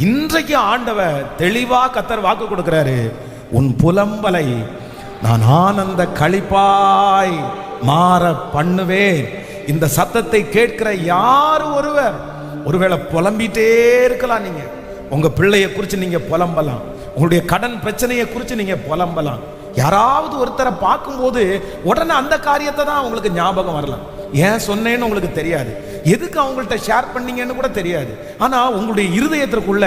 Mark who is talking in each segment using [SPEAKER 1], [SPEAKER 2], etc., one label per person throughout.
[SPEAKER 1] இன்றைக்கு ஆண்டவர் தெளிவா கர்த்தர் வாக்கு கொடுக்கிறாரு, உன் புலம்பலை நான் ஆனந்த களிப்பாய் மாற பண்ணுவேன். இந்த சத்தத்தை கேட்கிற யார் ஒருவேளை புலம்பிட்டே இருக்கலாம். நீங்க உங்க பிள்ளையை குறித்து நீங்க புலம்பலாம், உங்களுடைய கடன் பிரச்சனையை குறித்து நீங்க புலம்பலாம். யாராவது ஒருத்தரை பார்க்கும்போது உடனே அந்த காரியத்தை தான் உங்களுக்கு ஞாபகம் வரலாம். ஏன் சொன்னேன்னு உங்களுக்கு தெரியாது, எதுக்கு அவங்கள்ட்ட ஷேர் பண்ணீங்கன்னு கூட தெரியாது. ஆனா உங்களுடைய இருதயத்திற்குள்ள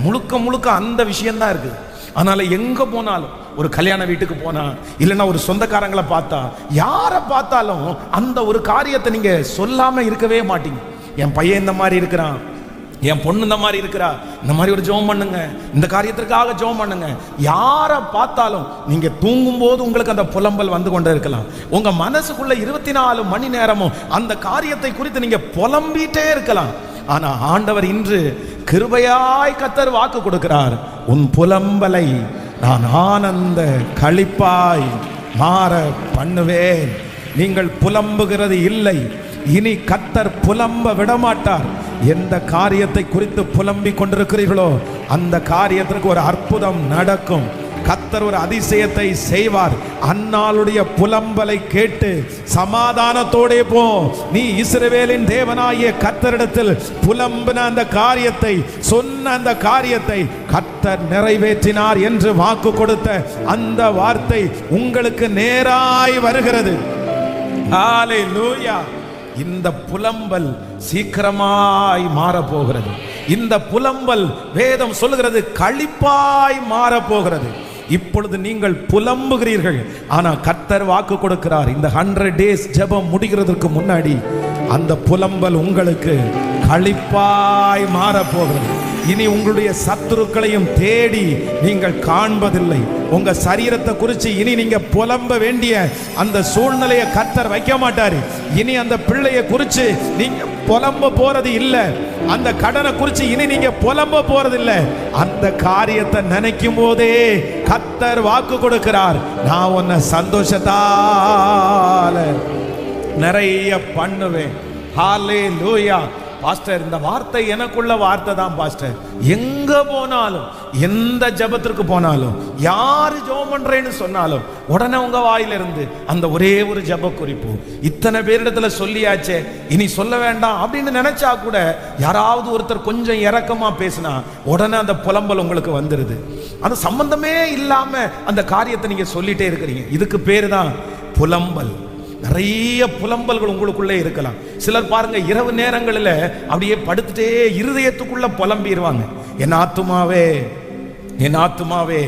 [SPEAKER 1] முழுக்க அந்த விஷயம்தான் இருக்குது. அதனால எங்க போனாலும், ஒரு கல்யாண வீட்டுக்கு போனா, இல்லைன்னா ஒரு சொந்தக்காரங்களை பார்த்தா, யாரை பார்த்தாலும் அந்த ஒரு காரியத்தை நீங்க சொல்லாம இருக்கவே மாட்டீங்க. என் பையன் இந்த மாதிரி இருக்கிறான், என் பொண்ணு இந்த மாதிரி இருக்கிறா, இந்த மாதிரி ஒரு ஜெபம் பண்ணுங்க, இந்த காரியத்திற்காக ஜெபம் பண்ணுங்க. யாரை பார்த்தாலும் நீங்க தூங்கும் போது உங்களுக்கு அந்த புலம்பல் வந்து கொண்டே இருக்கலாம். உங்க மனசுக்குள்ள 24 மணி நேரமும் அந்த காரியத்தை குறித்து நீங்க புலம்பிட்டே இருக்கலாம். ஆனா ஆண்டவர் இன்று கிருபையாய் கர்த்தர் வாக்கு கொடுக்கிறார், உன் புலம்பலை நான் ஆனந்த களிப்பாய் மாற பண்ணுவேன். நீங்கள் புலம்புகிறது இல்லை, இனி கர்த்தர் புலம்ப விடமாட்டார். எந்த காரியத்தை குறித்து புலம்பிக் கொண்டிருக்கிறீர்களோ அந்த காரியத்திற்கு ஒரு அற்புதம் நடக்கும். கர்த்தர் ஒரு அதிசயத்தை செய்வார். அன்னாளுடைய புலம்பலை கேட்டு சமாதானத்தோடே போ. நீ இஸ்ரவேலின் தேவனாகிய கர்த்தரிடத்தில் புலம்பின அந்த காரியத்தை, சொன்ன அந்த காரியத்தை கர்த்தர் நிறைவேற்றினார் என்று வாக்கு கொடுத்த அந்த வார்த்தை உங்களுக்கு நேராய் வருகிறது. ஹல்லேலூயா. இந்த புலம்பல் சீக்கிரமாய் மாற போகிறது. இந்த புலம்பல் வேதம் சொல்லுகிறது களிப்பாய் மாற போகிறது. இப்பொழுது நீங்கள் புலம்புகிறீர்கள், ஆனா கர்த்தர் வாக்கு கொடுக்கிறார், இந்த 100 days ஜெபம் முடிகிறதுக்கு முன்னாடி அந்த புலம்பல் உங்களுக்கு களிப்பாய் மாற போகிறது. இனி உங்களுடைய சத்துருக்களையும் தேடி நீங்கள் காண்பதில்லை. உங்க சரீரத்தை குறித்து இனி நீங்க புலம்ப வேண்டிய அந்த சூழ்நிலையை கர்த்தர் வைக்க மாட்டாரு. இனி அந்த பிள்ளையை குறித்து நீங்க புலம்ப போறது இல்லை, அந்த கடனை குறித்து இனி நீங்க புலம்ப போறது இல்லை. அந்த காரியத்தை நினைக்கும் போதே கர்த்தர் வாக்கு கொடுக்கிறார், நான் உன்னை சந்தோஷத்தால நிறைய பண்ணுவேன். ஹல்லேலூயா. பாஸ்டர், இந்த வார்த்தை எனக்குள்ள வார்த்தை தான் பாஸ்டர். எங்க போனாலும், எந்த ஜெபத்திற்கு போனாலும், யாரு ஜெபம் பண்றேன்னு சொன்னாலும் உடனே உங்க வாயிலிருந்து அந்த ஒரே ஒரு ஜெப குறிப்பு, இத்தனை பேரிடத்துல சொல்லியாச்சே இனி சொல்ல வேண்டாம் அப்படின்னு நினைச்சா கூட யாராவது ஒருத்தர் கொஞ்சம் இரக்கமா பேசினா உடனே அந்த புலம்பல் உங்களுக்கு வந்துருது. அது சம்பந்தமே இல்லாம அந்த காரியத்தை நீங்க சொல்லிட்டே இருக்கிறீங்க. இதுக்கு பேரு தான் புலம்பல். நிறைய புலம்பல்கள் உங்களுக்குள்ளே இருக்கலாம். சிலர் பாருங்க, இரவு நேரங்களில் அப்படியே படுத்துட்டே இருதயத்துக்குள்ள புலம்பிடுவாங்க, என் ஆத்துமாவே என் ஆத்துமாவே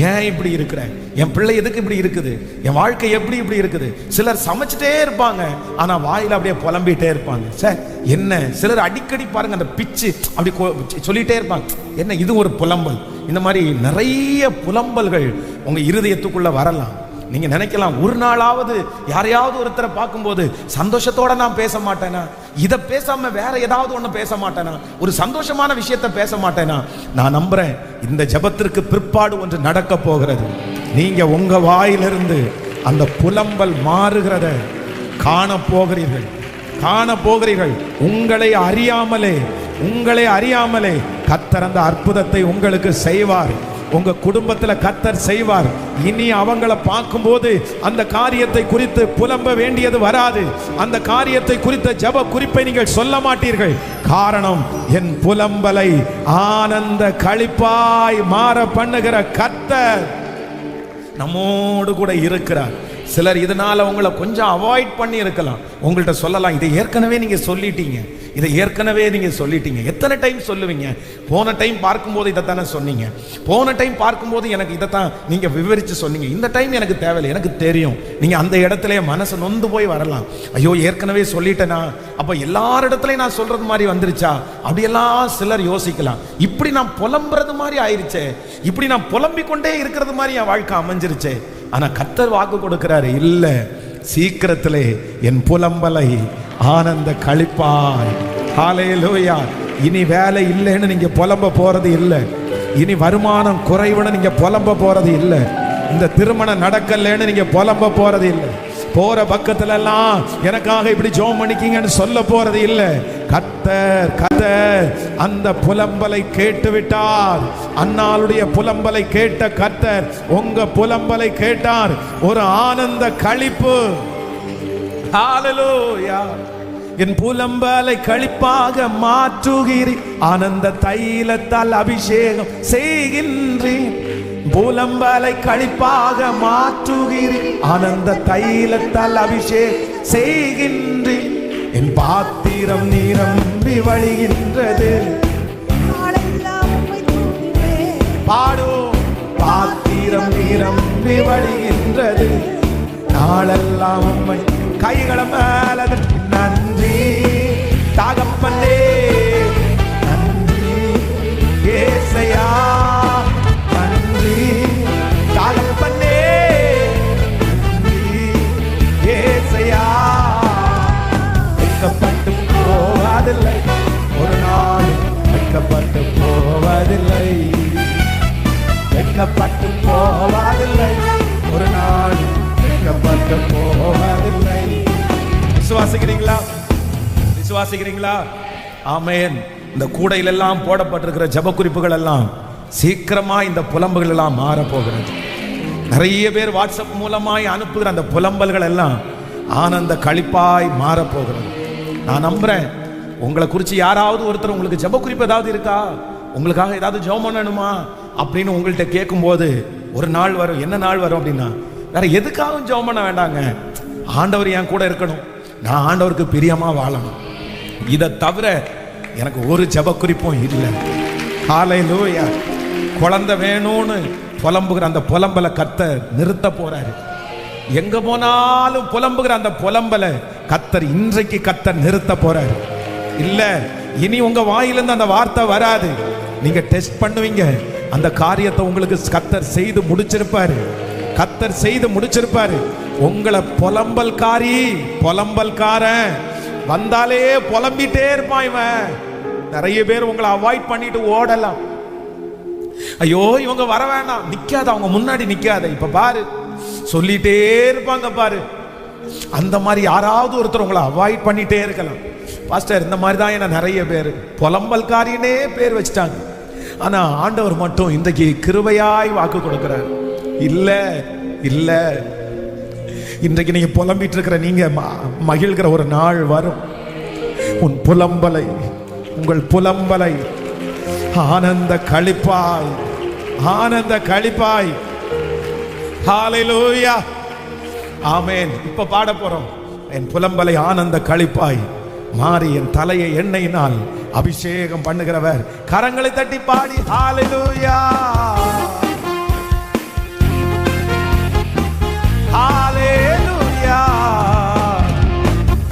[SPEAKER 1] ஏன் இப்படி இருக்கிற, என் பிள்ளை எதுக்கு இப்படி இருக்குது, என் வாழ்க்கை எப்படி இப்படி இருக்குது. சிலர் சமைச்சிட்டே இருப்பாங்க, ஆனா வாயில அப்படியே புலம்பிட்டே இருப்பாங்க. சார் என்ன, சிலர் அடிக்கடி பாருங்க அந்த பிச்சு அப்படி சொல்லிட்டே இருப்பாங்க, என்ன இது ஒரு புலம்பல். இந்த மாதிரி நிறைய புலம்பல்கள் உங்க இருதயத்துக்குள்ள வரலாம். நீங்க நினைக்கலாம், ஒரு நாளாவது யாரையாவது ஒருத்தரை பார்க்கும்போது சந்தோஷத்தோட நான் பேச மாட்டேனா, இதை பேசாம வேற ஏதாவது ஒண்ணு பேச மாட்டேனா, ஒரு சந்தோஷமான விஷயத்தை பேச மாட்டேனா. நான் நம்புறேன் இந்த ஜெபத்திற்கு பிற்பாடு ஒன்று நடக்க போகிறது. நீங்க உங்க வாயிலிருந்து அந்த புலம்பல் மாறுகிறத காண போகிறீர்கள். உங்களை அறியாமலே கர்த்தர் அந்த அற்புதத்தை உங்களுக்கு செய்வார். உங்க குடும்பத்தில் கர்த்தர் செய்வார். இனி அவங்கள பார்க்கும்போது அந்த காரியத்தை குறித்து புலம்ப வேண்டியது வராது. அந்த காரியத்தை குறித்த ஜெப குறிப்பை நீங்கள் சொல்ல மாட்டீர்கள். காரணம், என் புலம்பலை ஆனந்த களிப்பாய் மாற பண்ணுகிற கர்த்தர் நம்மோடு கூட இருக்கிறார். சிலர் இதனால உங்களை கொஞ்சம் அவாய்ட் பண்ணி இருக்கலாம். உங்கள்கிட்ட சொல்லலாம், இதை ஏற்கனவே நீங்க சொல்லிட்டீங்க. எத்தனை டைம் சொல்லுவீங்க? போன டைம் பார்க்கும்போது இதைத்தானே சொன்னீங்க, போன டைம் பார்க்கும்போது எனக்கு இதைத்தான் நீங்க விவரிச்சு சொன்னீங்க, இந்த டைம் எனக்கு தேவையில்லை, எனக்கு தெரியும். நீங்க அந்த இடத்துல மனசு நொந்து போய் வரலாம். ஐயோ ஏற்கனவே சொல்லிட்டேனா, அப்ப எல்லாரிடத்துலயும் நான் சொல்றது மாதிரி வந்துருச்சா, அப்படியெல்லாம் சிலர் யோசிக்கலாம். இப்படி நான் புலம்புறது மாதிரி ஆயிருச்சே, இப்படி நான் புலம்பிக் கொண்டே இருக்கிறது மாதிரி என் வாழ்க்கை அமைஞ்சிருச்சே. ஆனா கர்த்தர் வாக்கு கொடுக்கிறாரு, இல்ல, சீக்கிரத்திலே என் புலம்பலை ஆனந்த களிப்பாய். ஹல்லேலூயா. இனி வேலை இல்லைன்னு நீங்க புலம்ப போறது இல்லை, இனி வருமானம் குறைவுன்னு நீங்க புலம்ப போறது இல்லை, இந்த திருமணம் நடக்கலன்னு நீங்க புலம்ப போறது இல்லை, போற பக்கத்துல எல்லாம் எனக்காக இப்படி ஜெபம் பண்ணிக்கீங்கன்னு சொல்ல போறது இல்லை. கர்த்தர் அந்த புலம்பலை கேட்டு விட்டார். அன்னாளுடைய புலம்பலை கேட்ட கர்த்தர் உங்க புலம்பலை கேட்டார். ஒரு ஆனந்த களிப்பு. ஹல்லேலூயா. என் புலம்பலை களிப்பாக மாற்றுகிறேன், ஆனந்த தைலத்தால் அபிஷேகம் செய்கின்றேன். புலம்பலை களிப்பாக மாற்றுகிறேன், ஆனந்த தைலத்தால் அபிஷேகம் செய்கின்றேன். என் பாத்திரம் நிரம்பி வழிகின்றது. பாடும் பாத்திரம் நிரம்பி வழிகின்றது. நாளெல்லாம் உம்மை கைகளை மேல நன்றி தகப்பனே, நன்றி ஏசையா, நன்றி தகப்பனே, நன்றி ஏசையா. வெட்கப்பட்டு போவதில்லை, ஒரு நாள் வெட்கப்பட்டு போவதில்லை, வெட்கப்பட்டு போவதில்லை, ஒரு நாள் வெட்கப்பட்டு போவதில்லை. விசுவாசிக்கிறீங்களா? விசுவாசிக்கிறீங்களா? ஆமென். இந்த கூடையில் எல்லாம் போடப்பட்டிருக்கிற ஜெப குறிப்புகள் எல்லாம் சீக்கிரமா இந்த புலம்புகள் எல்லாம் மாற போகிறது. நிறைய பேர் வாட்ஸ்அப் மூலமாய் அனுப்புகிற அந்த புலம்பல்கள் எல்லாம் ஆனந்த களிப்பாய் மாற போகிறது. நான் நம்புறேன். உங்களை குறித்து யாராவது ஒருத்தர் உங்களுக்கு ஜெப குறிப்பு ஏதாவது இருக்கா, உங்களுக்காக ஏதாவது ஜெபம் பண்ணணுமா அப்படின்னு உங்கள்கிட்ட கேட்கும்போது ஒரு நாள் வரும். என்ன நாள் வரும் அப்படின்னா, வேற எதுக்காகவும் ஜெபம் பண்ண வேண்டாங்க, ஆண்டவர் என் கூட இருக்கணும், நான் ஆண்டவருக்கு பிரியமா வாழணும், இதை தவிர எனக்கு ஒரு ஜெப குறிப்பும் இல்லை. ஹல்லேலூயா. குழந்தை வேணும்னு புலம்புகிற அந்த புலம்பலை கர்த்தர் நிறுத்த போறாரு. எங்க போனாலும் புலம்புகிற அந்த புலம்பலை கர்த்தர் இன்றைக்கு கர்த்தர் நிறுத்த போறாரு. இல்ல, இனி உங்க வாயிலிருந்து அந்த வார்த்தை வராது. நீங்க டெஸ்ட் பண்ணுவீங்க, அந்த காரியத்தை உங்களுக்கு கர்த்தர் செய்து முடிச்சிருப்பாரு. கர்த்தர் செய்து முடிச்சிருப்பாரு. உங்களை புலம்பல்காரி புலம்பல்காரன் வந்தாலே புலம்பிட்டே இருப்பான் இவன். நிறைய பேர் உங்களை அவாய்ட் பண்ணிட்டு ஓடலாம். ஐயோ இவங்க வர வேண்டாம், நிக்காத, அவங்க முன்னாடி நிக்காத, இப்ப பாரு சொல்லிட்டே இருப்பாங்க பாரு. அந்த மாதிரி யாராவது ஒருத்தர் உங்களை அவாய்ட் பண்ணிட்டே இருக்கலாம். பாஸ்டர், இந்த மாதிரி தான் என்ன நிறைய பேர் புலம்பல்காரினே பேர் வச்சுட்டாங்க. ஆனா ஆண்டவர் மட்டும் இன்றைக்கு கிருபையாய் வாக்கு கொடுக்கிறார். இல்ல இல்ல, இன்றைக்கு நீங்க புலம்பிட்டு இருக்கிற நீங்க மகிழ்கிற ஒரு நாள் வரும். உன் புலம்பலை, உங்கள் புலம்பலை ஆனந்த களிப்பாய், ஆனந்த களிப்பாய். ஹல்லேலூயா. ஆமென். இப்ப பாட போறோம். என் புலம்பலை ஆனந்த களிப்பாய் மாறி என் தலையை எண்ணெயினால் அபிஷேகம் பண்ணுகிறவர். கரங்களை தட்டி பாடி ஹல்லேலூயா, ஹல்லேலூயா.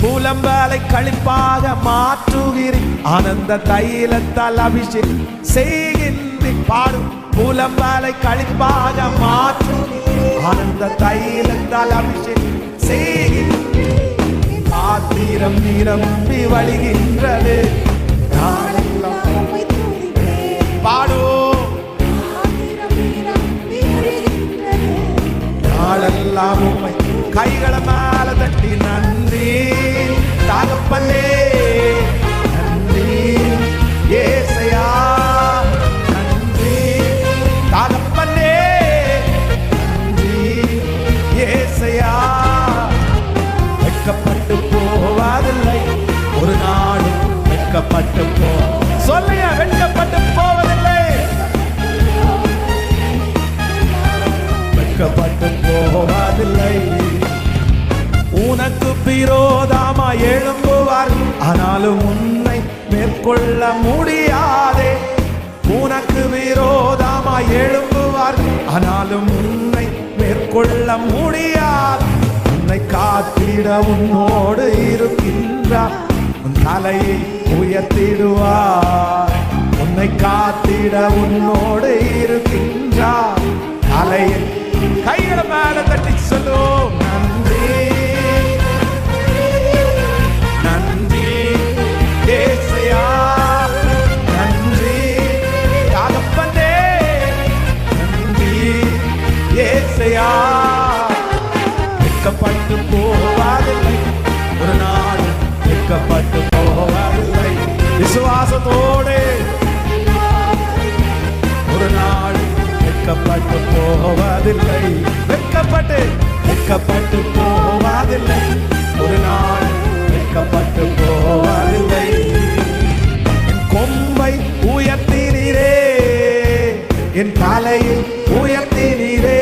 [SPEAKER 1] புலம்பலை களிப்பாக மாற்றுகிறேன், ஆனந்த தைலத்தால் அபிஷேகம் செய்கின்றேன். பாடும் புலம்பலை களிப்பாக மாற்றுகிறேன், ஆனந்த தைலத்தால் அபிஷேகம் செய்கின்றேன். பாத்திரம் நிரம்பி வழிகின்றது. பாடும் நாளெல்லாம் உம்மை கைகளை மேல தட்டி நன்றி தகப்பனே, நன்றி ஏசையா, நன்றி தகப்பனே, நன்றி ஏசையா. வெட்கப்பட்டு போவதில்லை, ஒரு நாளும் வெட்கப்பட்டு சொல்லுங்க, வெட்கப்பட்டு போவதில்லை, வெட்கப்பட்டு போவதில்லை. உனக்கு விரோதமா எழும்புவார், ஆனாலும் உன்னை மேற்கொள்ள முடியாதே. உனக்கு விரோதமா எழும்புவார், ஆனாலும் உன்னை மேற்கொள்ள முடியாது. உன்னை காத்திட உன்னோடு இருக்கின்றார், உன் தலையை உயர்த்திடுவார். உன்னை காத்திட உன்னோடு இருக்கின்றார், தலையை கைகளை மேல தட்டி சொல்லும் நன்றி, நன்றி ஏசையா, நன்றி தகப்பனே, நன்றி ஏசையா. வெட்கப்பட்டு போ போவதில்லை. வெட்கப்பட்டு வெட்கப்பட்டு போவதில்லை. ஒரு நாள் வெட்கப்பட்டு போவதில்லை. என் கொம்பை உயர்த்தினீரே, என் தலையில் உயர்த்தினீரே.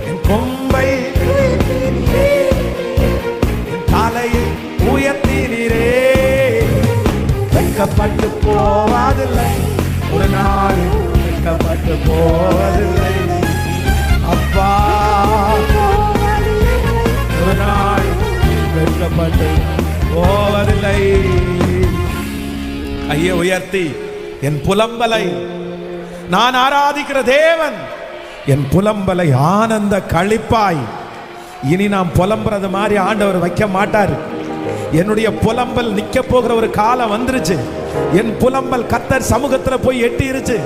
[SPEAKER 1] என் கொம்பை என் தலையில் உயர்த்தினீரே. வெட்கப்பட்டு போவதில்லை. ஒரு நாள் வெட்கப்பட்டு போவதில்லை. அப்பா ஒரு நாள் வெட்கப்பட்டு போவதில்லை. கையை உயர்த்தி என் புலம்பலை, நான் ஆராதிக்கிற தேவன் என் புலம்பலை ஆனந்த களிப்பாய், இனி நான் புலம்புறது மாதிரி ஆண்டவர் வைக்க மாட்டார். என்னுடைய புலம்பல் நிக்க போகிற ஒரு காலம் வந்துருச்சு. என் புலம்பல் கத்தர் சமூகத்துல போய் எட்டிருச்சு.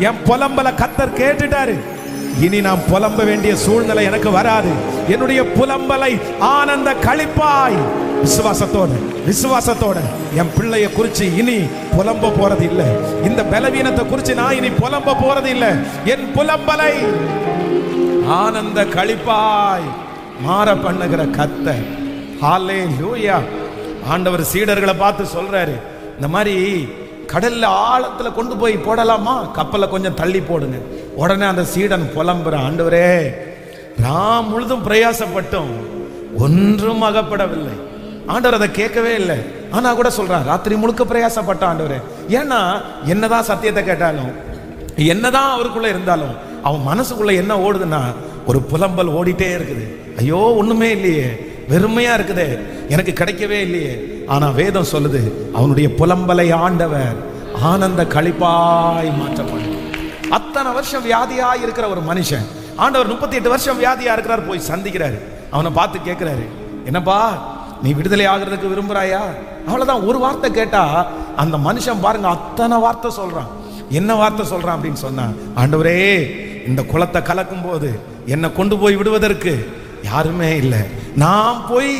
[SPEAKER 1] என் புலம்பலை கத்தர் கேட்டுட்டாரு. இனி நான் புலம்ப வேண்டிய சூழ்நிலை எனக்கு வராது. என்னுடைய புலம்பலை ஆனந்த களிப்பாய், விசுவாசத்தோட விசுவாசத்தோட என் பிள்ளைய குறிச்சு இனி புலம்ப போறது இல்லை. இந்த பலவீனத்தை குறிச்சு நான் இனி புலம்ப போறது இல்லை. என் புலம்பலை ஆனந்த களிப்பாய் மாற பண்ணுகிற கர்த்தர். ஹல்லேலூயா. ஆண்டவர் சீடர்களை பார்த்து சொல்றாரு, இந்த மாதிரி கடல்ல ஆழத்துல கொண்டு போய் போடலாமா, கப்பலை கொஞ்சம் தள்ளி போடுங்க. உடனே அந்த சீடன் புலம்புற, ஆண்டவரே ராம் முழுதும் பிரயாசப்பட்டும் ஒன்றும் அகப்படவில்லை. ஆண்டவர் அதை கேட்கவே இல்லை. ஆனா கூட சொல்றான், ராத்திரி முழுக்க பிரயாசப்பட்ட ஆண்டவரே. ஏன்னா என்னதான் சத்தியத்தை கேட்டாலும், என்னதான் அவருக்குள்ள இருந்தாலும், அவன் மனசுக்குள்ள என்ன ஓடுதுன்னா ஒரு புலம்பல் ஓடிட்டே இருக்குது. ஐயோ ஒண்ணுமே இல்லையே, வெறுமையா இருக்குதே, எனக்கு கிடைக்கவே இல்லையே. ஆனா வேதம் சொல்லுது, அவனுடைய புலம்பலை ஆண்டவர் ஆனந்த களிப்பாய் மாற்றப்படும். அத்தனை வருஷம் வியாதியா இருக்கிற ஒரு மனுஷன் ஆண்டவர் 38 வருஷம் வியாதியா இருக்கிறார், போய் சந்திக்கிறாரு. அவனை பார்த்து கேட்கிறாரு, என்னப்பா நீ விடுதலை ஆகிறதுக்கு விரும்புறாயா? அவ்வளவுதான். ஒரு வார்த்தை கேட்டா அந்த மனுஷன் பாருங்க அத்தனை வார்த்தை சொல்றான். என்ன வார்த்தை சொல்றான் அப்படின்னு சொன்னா, ஆண்டவரே இந்த குளத்தை கலக்கும் போது என்னை கொண்டு போய் விடுவதற்கு யாருமே இல்லை. நான் போய்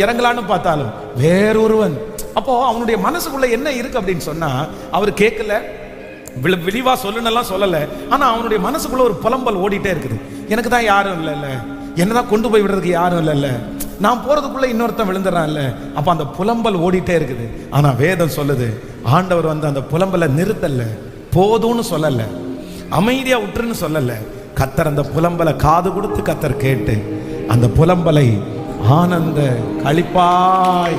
[SPEAKER 1] இறங்கலான்னு பார்த்தாலும் வேறொருவன். அப்போ அவனுடைய மனசுக்குள்ள என்ன இருக்கு அப்படின்னு சொன்னா, அவர் கேட்கல, விழிவா சொல்லணும்லாம் சொல்லல. ஆனா அவனுடைய மனசுக்குள்ள ஒரு புலம்பல் ஓடிட்டே இருக்குது. எனக்கு தான் யாரும் இல்லைல்ல, என்னதான் கொண்டு போய் விடுறதுக்கு யாரும் இல்லைல்ல, நான் போறதுக்குள்ள இன்னொருத்தன் விழுந்துறான்ல. அப்ப அந்த புலம்பல் ஓடிட்டே இருக்குது. ஆனா வேதம் சொல்லுது, ஆண்டவர் வந்து அந்த புலம்பலை நிறுத்தல, போதும்னு சொல்லல, அமைதியா விட்டுருன்னு சொல்லல. கத்தர் அந்த புலம்பலை காது கொடுத்து கத்தர் கேட்டு அந்த புலம்பலை ஆனந்த களிப்பாய்.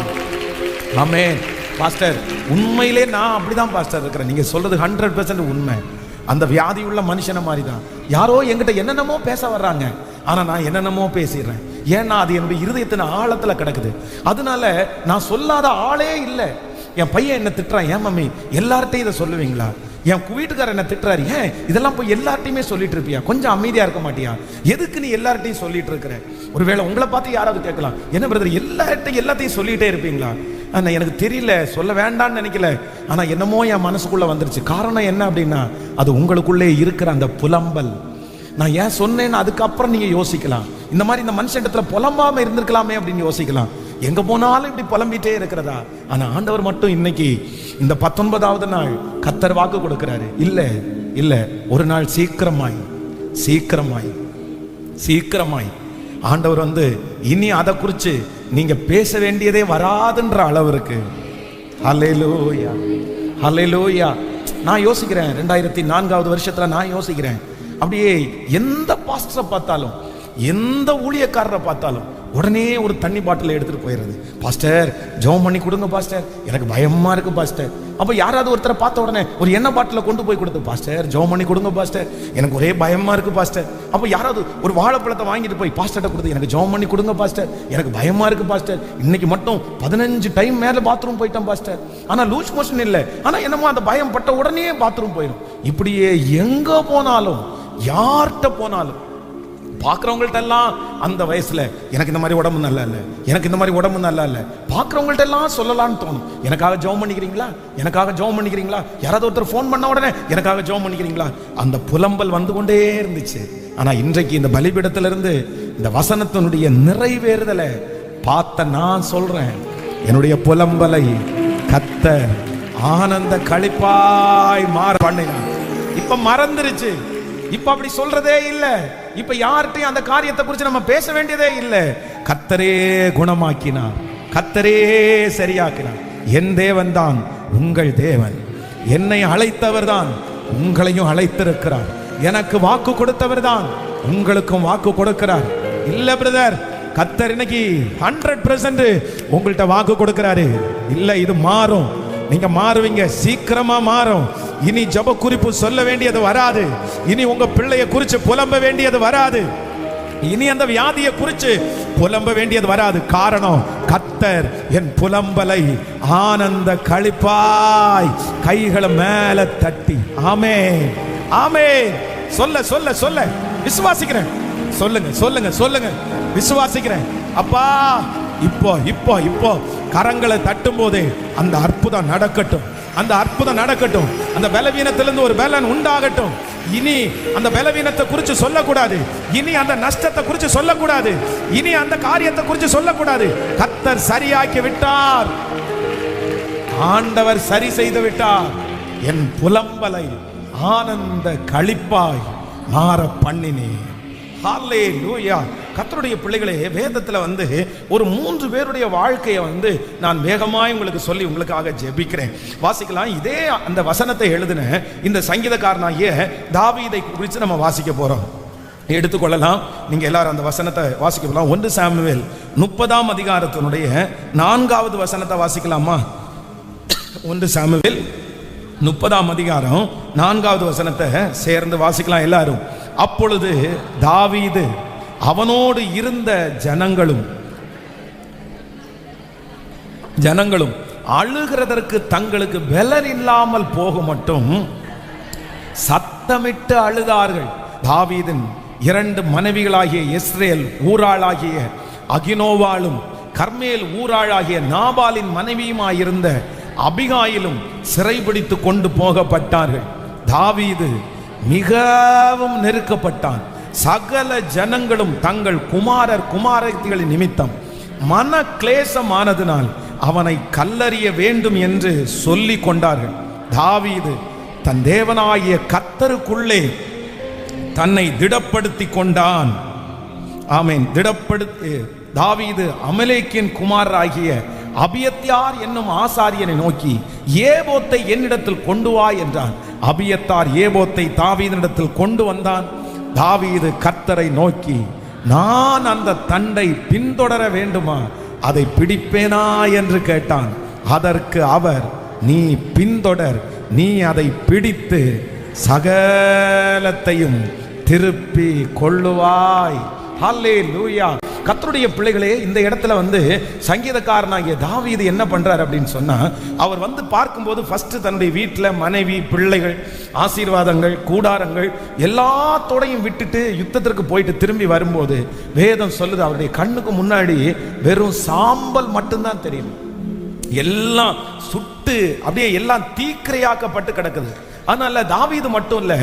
[SPEAKER 1] ஆமென். பாஸ்டர் உண்மையிலே நான் அப்படிதான் பாஸ்டர் இருக்கிறேன். நீங்க சொல்றது 100% உண்மை. அந்த வியாதி உள்ள மனுஷனை மாதிரி தான். யாரோ என்கிட்ட என்னென்னமோ பேச வர்றாங்க, ஆனா நான் என்னென்னமோ பேசிடுறேன். ஏன்னா அது என்னுடைய இருதயத்தின் ஆழத்துல கிடக்குது. அதனால நான் சொல்லாத ஆளே இல்லை. என் பையன் என்ன திட்டுறான், ஏன் மம்மி எல்லார்ட்டையும் இதை சொல்லுவீங்களா? என் வீட்டுக்காரர் என்ன திட்டுறாரு, ஏன் இதெல்லாம் போய் எல்லார்ட்டையுமே சொல்லிட்டு இருப்பியா? கொஞ்சம் அமைதியா இருக்க மாட்டியா? எதுக்கு நீ எல்லார்ட்டையும் சொல்லிட்டு இருக்கிற? ஒருவேளை உங்களை பார்த்து யாராவது கேட்கலாம், என்ன பிரதர் எல்லாத்தையும் சொல்லிட்டே இருப்பீங்களா? ஆனா எனக்கு தெரியல, சொல்ல வேண்டாம்னு நினைக்கல, ஆனா என்னமோ என் மனசுக்குள்ள வந்துருச்சு. காரணம் என்ன அப்படின்னா, அது உங்களுக்குள்ளே இருக்கிற அந்த புலம்பல். நான் ஏன் சொன்னேன்னு அதுக்கப்புறம் நீங்க யோசிக்கலாம். இந்த மாதிரி இந்த மனுஷத்துல புலம்பாம இருந்திருக்கலாமே அப்படின்னு யோசிக்கலாம். எங்க போனாலும் இப்படி புலம்பிட்டே இருக்கிறதா? ஆனா ஆண்டவர் மட்டும் இன்னைக்கு இந்த 19வது நாள் கத்தர் வாக்கு கொடுக்கிறாரு, இல்ல இல்ல ஒரு நாள் சீக்கிரமாய் சீக்கிரமாய் சீக்கிரமாய் ஆண்டவர் வந்து இனி அதை குறிச்சு நீங்க பேச வேண்டியதே வராதுன்ற அளவிற்கு. ஹல்லேலூயா ஹல்லேலூயா. நான் யோசிக்கிறேன், 2004வது வருஷத்துல நான் யோசிக்கிறேன், அப்படியே எந்த பாஸ்டரை பார்த்தாலும், எந்த ஊழியக்காரரை பார்த்தாலும் உடனே ஒரு தண்ணி பாட்டில் எடுத்துட்டு போயிடுறது. பாஸ்டர் ஜெபம் பண்ணி கொடுங்க பாஸ்டர், எனக்கு பயமா இருக்கு பாஸ்டர். அப்ப யாராவது ஒருத்தரை பார்த்த உடனே ஒரு எண்ணெய் பாட்டில கொண்டு போய் கொடுத்து, பாஸ்டர் ஜெபம் பண்ணி கொடுங்க பாஸ்டர், எனக்கு ஒரே பயமா இருக்கு பாஸ்டர். அப்ப யாராவது ஒரு வாழைப்பழத்தை வாங்கிட்டு போய் பாஸ்டர்ட்ட கொடுத்து, எனக்கு ஜெபம் பண்ணி கொடுங்க பாஸ்டர், எனக்கு பயமா இருக்கு பாஸ்டர், இன்னைக்கு மட்டும் 15 டைம் மேல பாத்ரூம் போயிட்டேன் பாஸ்டர், ஆனா லூஸ் மோஷன் இல்லை, ஆனா என்னமோ அந்த பயம் பட்ட உடனே பாத்ரூம் போயிடும். இப்படியே எங்க போனாலும் யார்கிட்ட போனாலும் பார்க்குறவங்கள்ட்ட எல்லாம் அந்த வயசுல எனக்கு இந்த மாதிரி உடம்பு நல்லா இல்லை, எனக்கு இந்த மாதிரி உடம்பு நல்லா இல்லை, பார்க்குறவங்கள்ட்ட எல்லாம் சொல்லலாம்னு தோணும். எனக்காக ஜெபம் பண்ணிக்கிறீங்களா, எனக்காக ஜெபம் பண்ணிக்கிறீங்களா, யாராவது ஒருத்தர் ஃபோன் பண்ண உடனே எனக்காக ஜெபம் பண்ணிக்கிறீங்களா, அந்த புலம்பல் வந்து கொண்டே இருந்துச்சு. ஆனா இன்றைக்கு இந்த பலிபீடத்திலிருந்து இந்த வசனத்தினுடைய நிறைவேறுதலை பார்த்த நான் சொல்றேன், என்னுடைய புலம்பலை கத்தர் ஆனந்த களிப்பாய் மாற பண்ணினார். இப்ப மறந்துருச்சு, இப்ப அப்படி சொல்றதே இல்லை. இப்ப யார்கிட்டையும் அந்த காரியத்தை குறித்து நம்ம பேச வேண்டியதே இல்லை. கர்த்தரே குணமாக்கினார், கர்த்தரே சரியாக்கினார். என் தேவன் தான் உங்கள் தேவன். என்னை அழைத்தவர் தான் உங்களையும் அழைத்திருக்கிறார். எனக்கு வாக்கு கொடுத்தவர் தான் உங்களுக்கும் வாக்கு கொடுக்கிறார். இல்ல பிரதர், கர்த்தர் இன்னைக்கு 100% உங்கள்கிட்ட வாக்கு கொடுக்கிறாரு. இல்ல, இது மாறும், நீங்க மாறுவீங்க, சீக்கிரமா மாறும். இனி ஜெப குறிப்பு சொல்ல வேண்டியது வராது. இனி உங்க பிள்ளைய குறித்து புலம்ப வேண்டியது வராது. இனி அந்த வியாதியை குறித்து புலம்ப வேண்டியது வராது. காரணம், கர்த்தர் என் புலம்பலை ஆனந்த களிப்பாய் கைகளை மேல தட்டி ஆமென் ஆமென் சொல்ல சொல்ல சொல்ல விசுவாசிக்கிறேன். சொல்லுங்க சொல்லுங்க சொல்லுங்க, விசுவாசிக்கிறேன். அப்பா, இப்போ இப்போ இப்போ கரங்களை தட்டும் போதே அந்த அற்புதம் நடக்கட்டும், அந்த அற்புதம் நடக்கட்டும். அந்த பலவீனத்திலிருந்து ஒரு பலன் உண்டாகட்டும். இனி அந்த பலவீனத்தை குறித்து சொல்லக்கூடாது, இனி அந்த நஷ்டத்தை குறித்து சொல்லக்கூடாது, இனி அந்த காரியத்தை குறித்து சொல்லக்கூடாது. கர்த்தர் சரியாக்கி விட்டார், ஆண்டவர் சரி செய்து விட்டார். என் புலம்பலை ஆனந்த களிப்பாய் மாற பண்ணினேன். ஹல்லேலூயா. கர்த்தருடைய பிள்ளைகளே, வேதத்தில் ஒரு 3 பேருடைய வாழ்க்கையை நான் வேகமாய் உங்களுக்கு சொல்லி உங்களுக்காக ஜெபிக்கிறேன். வாசிக்கலாம். இதே அந்த வசனத்தை எழுதின இந்த சங்கீதக்காரனாகிய தாவீதை குறித்து நம்ம வாசிக்க போறோம். எடுத்துக்கொள்ளலாம். நீங்க எல்லாரும் அந்த வசனத்தை வாசிக்க போகலாம். 1 சாமுவேல் 30ஆம் அதிகாரத்தினுடைய 4வது வசனத்தை வாசிக்கலாமா? 1 சாமுவேல் 30ஆம் அதிகாரம் 4வது வசனத்தை சேர்ந்து வாசிக்கலாம் எல்லாரும். அப்பொழுது தாவீது அவனோடு இருந்த ஜனங்களும் அழுகிறதற்கு தங்களுக்கு பலன் இல்லாமல் போக மட்டும் சத்தமிட்டு அழுதார்கள். தாவீதின் 2 மனைவிகளாகிய இஸ்ரேல் ஊராளாகிய அகினோவாலும் கர்மேல் ஊராளாகிய நாபாலின் மனைவியுமாயிருந்த அபிகாயிலும் சிறைபிடித்து கொண்டு போகப்பட்டார்கள். தாவீது மிகவும் நெருக்கப்பட்டான். சகல ஜனங்களும் தங்கள் குமாரத்திகளின் நிமித்தம் மன கிளேசமானதினால் அவனை கல்லறிய வேண்டும் என்று சொல்லிக் கொண்டார்கள். தாவீது தன் தேவனாகிய கர்த்தருக்குள்ளே தன்னை திடப்படுத்தி கொண்டான். ஆமென். தாவீது அமலேக்கின் குமாரராகிய அபியத்தார் என்னும் ஆசாரியனை நோக்கி ஏபோத்தை என்னிடத்தில் கொண்டு வா என்றான். அபியத்தார் ஏபோத்தை தாவீதினிடத்தில் கொண்டு வந்தான். தாவீது கர்த்தரை நோக்கி, நான் அந்த தண்டை பின்தொடர வேண்டுமா, அதை பிடிப்பேனா என்று கேட்டான். அதற்கு அவர், நீ பின்தொடர், நீ அதை பிடித்து சகலத்தையும் திருப்பி கொள்ளுவாய். ஹல்லேலூயா. கர்த்தருடைய பிள்ளைகளே, இந்த இடத்துல சங்கீதக்காரனாகிய தாவீது என்ன பண்றார் அப்படின்னு சொன்னா, அவர் பார்க்கும்போது ஃபர்ஸ்ட் தன்னுடைய வீட்டில் மனைவி, பிள்ளைகள், ஆசீர்வாதங்கள், கூடாரங்கள் எல்லாத்தோடையும் விட்டுட்டு யுத்தத்திற்கு போயிட்டு திரும்பி வரும்போது வேதம் சொல்லுது, அவருடைய கண்ணுக்கு முன்னாடி வெறும் சாம்பல் மட்டும்தான் தெரியும். எல்லாம் சுட்டு அப்படியே எல்லாம் தீக்கிரையாக்கப்பட்டு கிடக்குது. அதனால தாவீது மட்டும் இல்ல,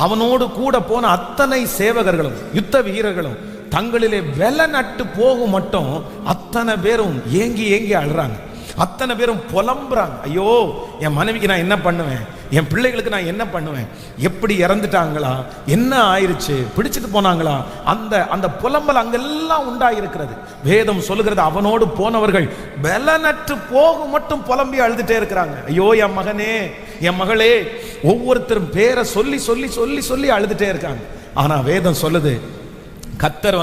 [SPEAKER 1] அவனோடு கூட போன அத்தனை சேவகர்களும் யுத்த வீரர்களும் தங்களிலே வெல நட்டு போகும் மட்டும் அத்தனை பேரும் ஏங்கி ஏங்கி அழுறாங்க. அத்தனை பேரும் புலம்புறாங்க. ஐயோ, என் மனைவிக்கு நான் என்ன பண்ணுவேன், என் பிள்ளைகளுக்கு நான் என்ன பண்ணுவேன், எப்படி இறந்துட்டாங்களா, என்ன ஆயிருச்சு, பிடிச்சிட்டு போனாங்களா, அந்த புலம்பல் அங்கெல்லாம் உண்டாயிருக்கிறது. வேதம் சொல்லுகிறது, அவனோடு போனவர்கள் பலனற்று போகும் மட்டும் புலம்பி அழுதுட்டே இருக்கிறாங்க. ஐயோ, என் மகனே, என் மகளே, ஒவ்வொருத்தரும் பேரை சொல்லி சொல்லி சொல்லி சொல்லி அழுதுட்டே இருக்காங்க. ஆனா வேதம் சொல்லுது, கர்த்தர்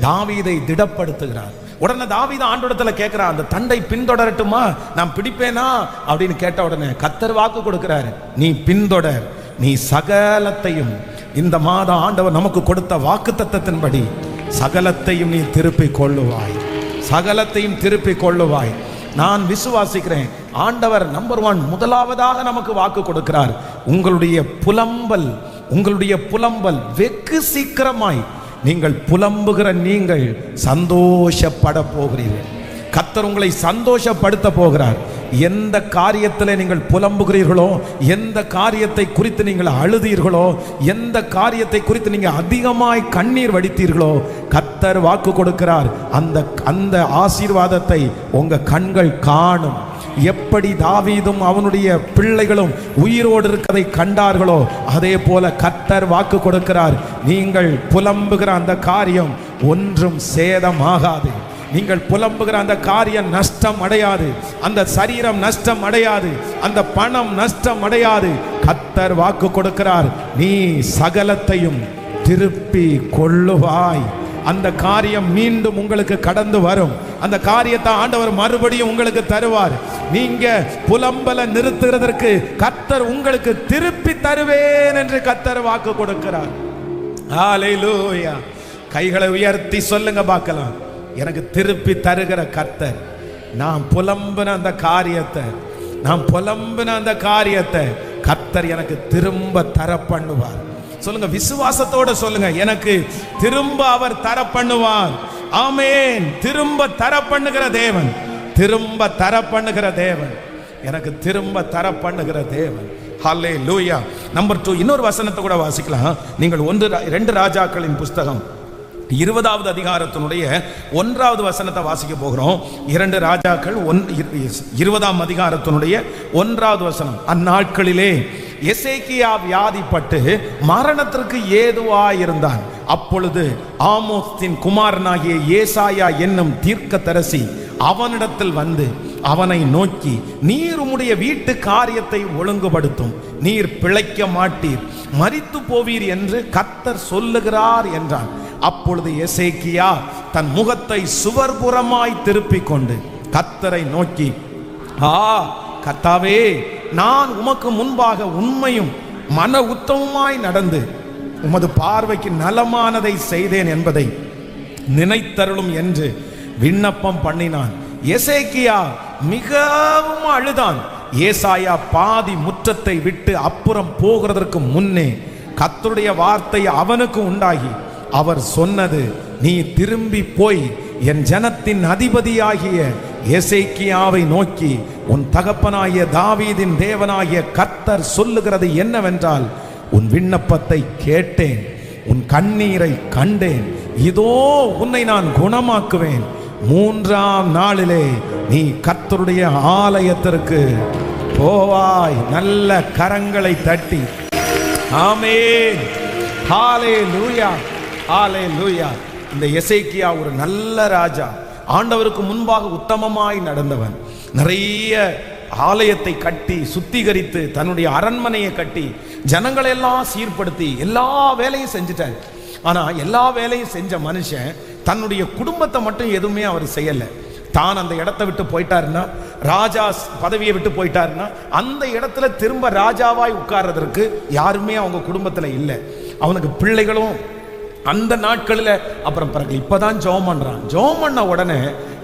[SPEAKER 1] தாவீதை திடப்படுத்துகிறார். உடனே தாவீது ஆண்டவரிடத்துல கேட்கிறான், அந்த தண்டை பின்தொடரட்டுமா, நான் பிடிப்பேனா அப்படின்னு கேட்ட உடனே கர்த்தர் வாக்கு கொடுக்கிறாரு, நீ பின்தொடர், நீ சகலத்தையும், இந்த மாதம் ஆண்டவர் நமக்கு கொடுத்த வாக்குத்தத்தத்தின்படி சகலத்தையும் நீ திருப்பி கொள்ளுவாய், சகலத்தையும் திருப்பி கொள்ளுவாய். நான் விசுவாசிக்கிறேன், ஆண்டவர் நம்பர் 1 முதலாவதாக நமக்கு வாக்கு கொடுக்கிறார். உங்களுடைய புலம்பல் வெகு சீக்கிரமாய் நீங்கள் புலம்புகிற நீங்கள் சந்தோஷப்பட போகிறீர்கள். கர்த்தர் உங்களை சந்தோஷப்படுத்த போகிறார். எந்த காரியத்தில் நீங்கள் புலம்புகிறீர்களோ, எந்த காரியத்தை குறித்து நீங்கள் அழுதீர்களோ, எந்த காரியத்தை குறித்து நீங்கள் அதிகமாய் கண்ணீர் வடித்தீர்களோ, கர்த்தர் வாக்கு கொடுக்கிறார், அந்த ஆசீர்வாதத்தை உங்க கண்கள் காணும். எப்படி தாவீதும் அவனுடைய பிள்ளைகளும் உயிரோடு இருக்கதை கண்டார்களோ அதே போல கர்த்தர் வாக்கு கொடுக்கிறார், நீங்கள் புலம்புகிற அந்த காரியம் ஒன்றும் சேதமாகாது. நீங்கள் புலம்புகிற அந்த காரியம் நஷ்டம் அடையாது, அந்த சரீரம் நஷ்டம் அடையாது, அந்த பணம் நஷ்டம் அடையாது. கர்த்தர் வாக்கு கொடுக்கிறார், நீ சகலத்தையும் திருப்பி கொள்ளுவாய். அந்த காரியம் மீண்டும் உங்களுக்கு கடந்து வரும். அந்த காரியத்தை ஆண்டவர் மறுபடியும் உங்களுக்கு தருவார். நீங்க புலம்பல நிறுத்துகிறதற்கு கர்த்தர் உங்களுக்கு திருப்பி தருவேன் என்று கர்த்தர் வாக்கு கொடுக்கிறார். ஹல்லேலூயா. கைகளை உயர்த்தி சொல்லுங்க பார்க்கலாம், எனக்கு திருப்பி தருகிற கர்த்தர். நான் புலம்பின அந்த காரியத்தை கர்த்தர் எனக்கு திரும்ப தர பண்ணுவார். சொல்லுங்க, விசுவாசத்தோட சொல்லுங்க, எனக்கு திரும்ப அவர் தர பண்ணுவார். ஆமென். திரும்ப தர பண்ணுகிற தேவன், திரும்ப தர பண்ணுகிற தேவன், எனக்கு திரும்ப தர பண்ணுகிற தேவன். ஹல்லேலூயா. நம்பர் 2 இன்னொரு வசனத்தை கூட வாசிக்கலாம். நீங்கள் 2 ராஜாக்களின் புஸ்தகம் 20வது அதிகாரத்தினுடைய 1வது வசனத்தை வாசிக்க போகிறோம். 2 ராஜாக்கள் 20ஆம் அதிகாரத்தினுடைய 1வது வசனம். அந்நாட்களிலே எசேக்கியா வியாதிப்பட்டு மரணத்திற்கு ஏதுவாயிருந்தான். அப்பொழுது ஆமோஸின் குமாரனாகிய ஏசாயா என்னும் தீர்க்கதரிசி அவனிடத்தில் வந்து அவனை நோக்கி, நீர் உம்முடைய வீட்டு காரியத்தை ஒழுங்குபடுத்தும், நீர் பிழைக்க மாட்டீர், மரித்து போவீர் என்று கர்த்தர் சொல்லுகிறார் என்றான். அப்பொழுது எசேக்கியா தன் முகத்தை சுவர்புறமாய் திருப்பிக் கொண்டு கர்த்தரை நோக்கி, கர்த்தாவே, நான் உமக்கு முன்பாக உண்மையும் மன உத்தமமாய் நடந்து உமது பார்வைக்கு நலமானதை செய்தேன் என்பதை நினைத்தருளும் என்று விண்ணப்பம் பண்ணினான். எசேக்கியா மிகவும் அழுதான். ஏசாயா பாதி முற்றத்தை விட்டு அப்புறம் போகிறதற்கு முன்னே கர்த்தருடைய வார்த்தை அவனுக்கு உண்டாகி அவர் சொன்னது, நீ திரும்பி போய் என் ஜனத்தின் அதிபதியாகிய எசேக்கியாவை நோக்கி, உன் தகப்பனாகிய தாவீதின் தேவனாகிய கர்த்தர் சொல்லுகிறது என்னவென்றால், உன் விண்ணப்பத்தை கேட்டேன், உன் கண்ணீரை கண்டேன், இதோ உன்னை நான் குணமாக்குவேன். 3ஆம் நாளிலே நீ கர்த்தருடைய ஆலயத்திற்கு போவாய். நல்ல கரங்களை தட்டி ஆமென். ஹல்லேலூயா, ஹல்லேலூயா. இந்த எசேக்கியா ஒரு நல்ல ராஜா, ஆண்டவருக்கு முன்பாக உத்தமமாய் நடந்தவன். நிறைய ஆலயத்தை கட்டி சுத்திகரித்து தன்னுடைய அரண்மனையை கட்டி ஜனங்களை எல்லாம் சீர்படுத்தி எல்லா வேலையும் செஞ்சுட்டார். ஆனா எல்லா வேலையும் செஞ்ச மனுஷன் தன்னுடைய குடும்பத்தை மட்டும் எதுவுமே அவர் செய்யலை. தான் அந்த இடத்தை விட்டு போயிட்டாருன்னா, ராஜா பதவியை விட்டு போயிட்டாருன்னா, அந்த இடத்துல திரும்ப ராஜாவாய் உட்கார்றதற்கு யாருமே அவங்க குடும்பத்துல இல்லை. அவனுக்கு பிள்ளைகளும் அந்த நாட்களில் அப்புறம் பிறகு இப்பதான் ஜெபம் பண்றான். ஜெபம் பண்ண உடனே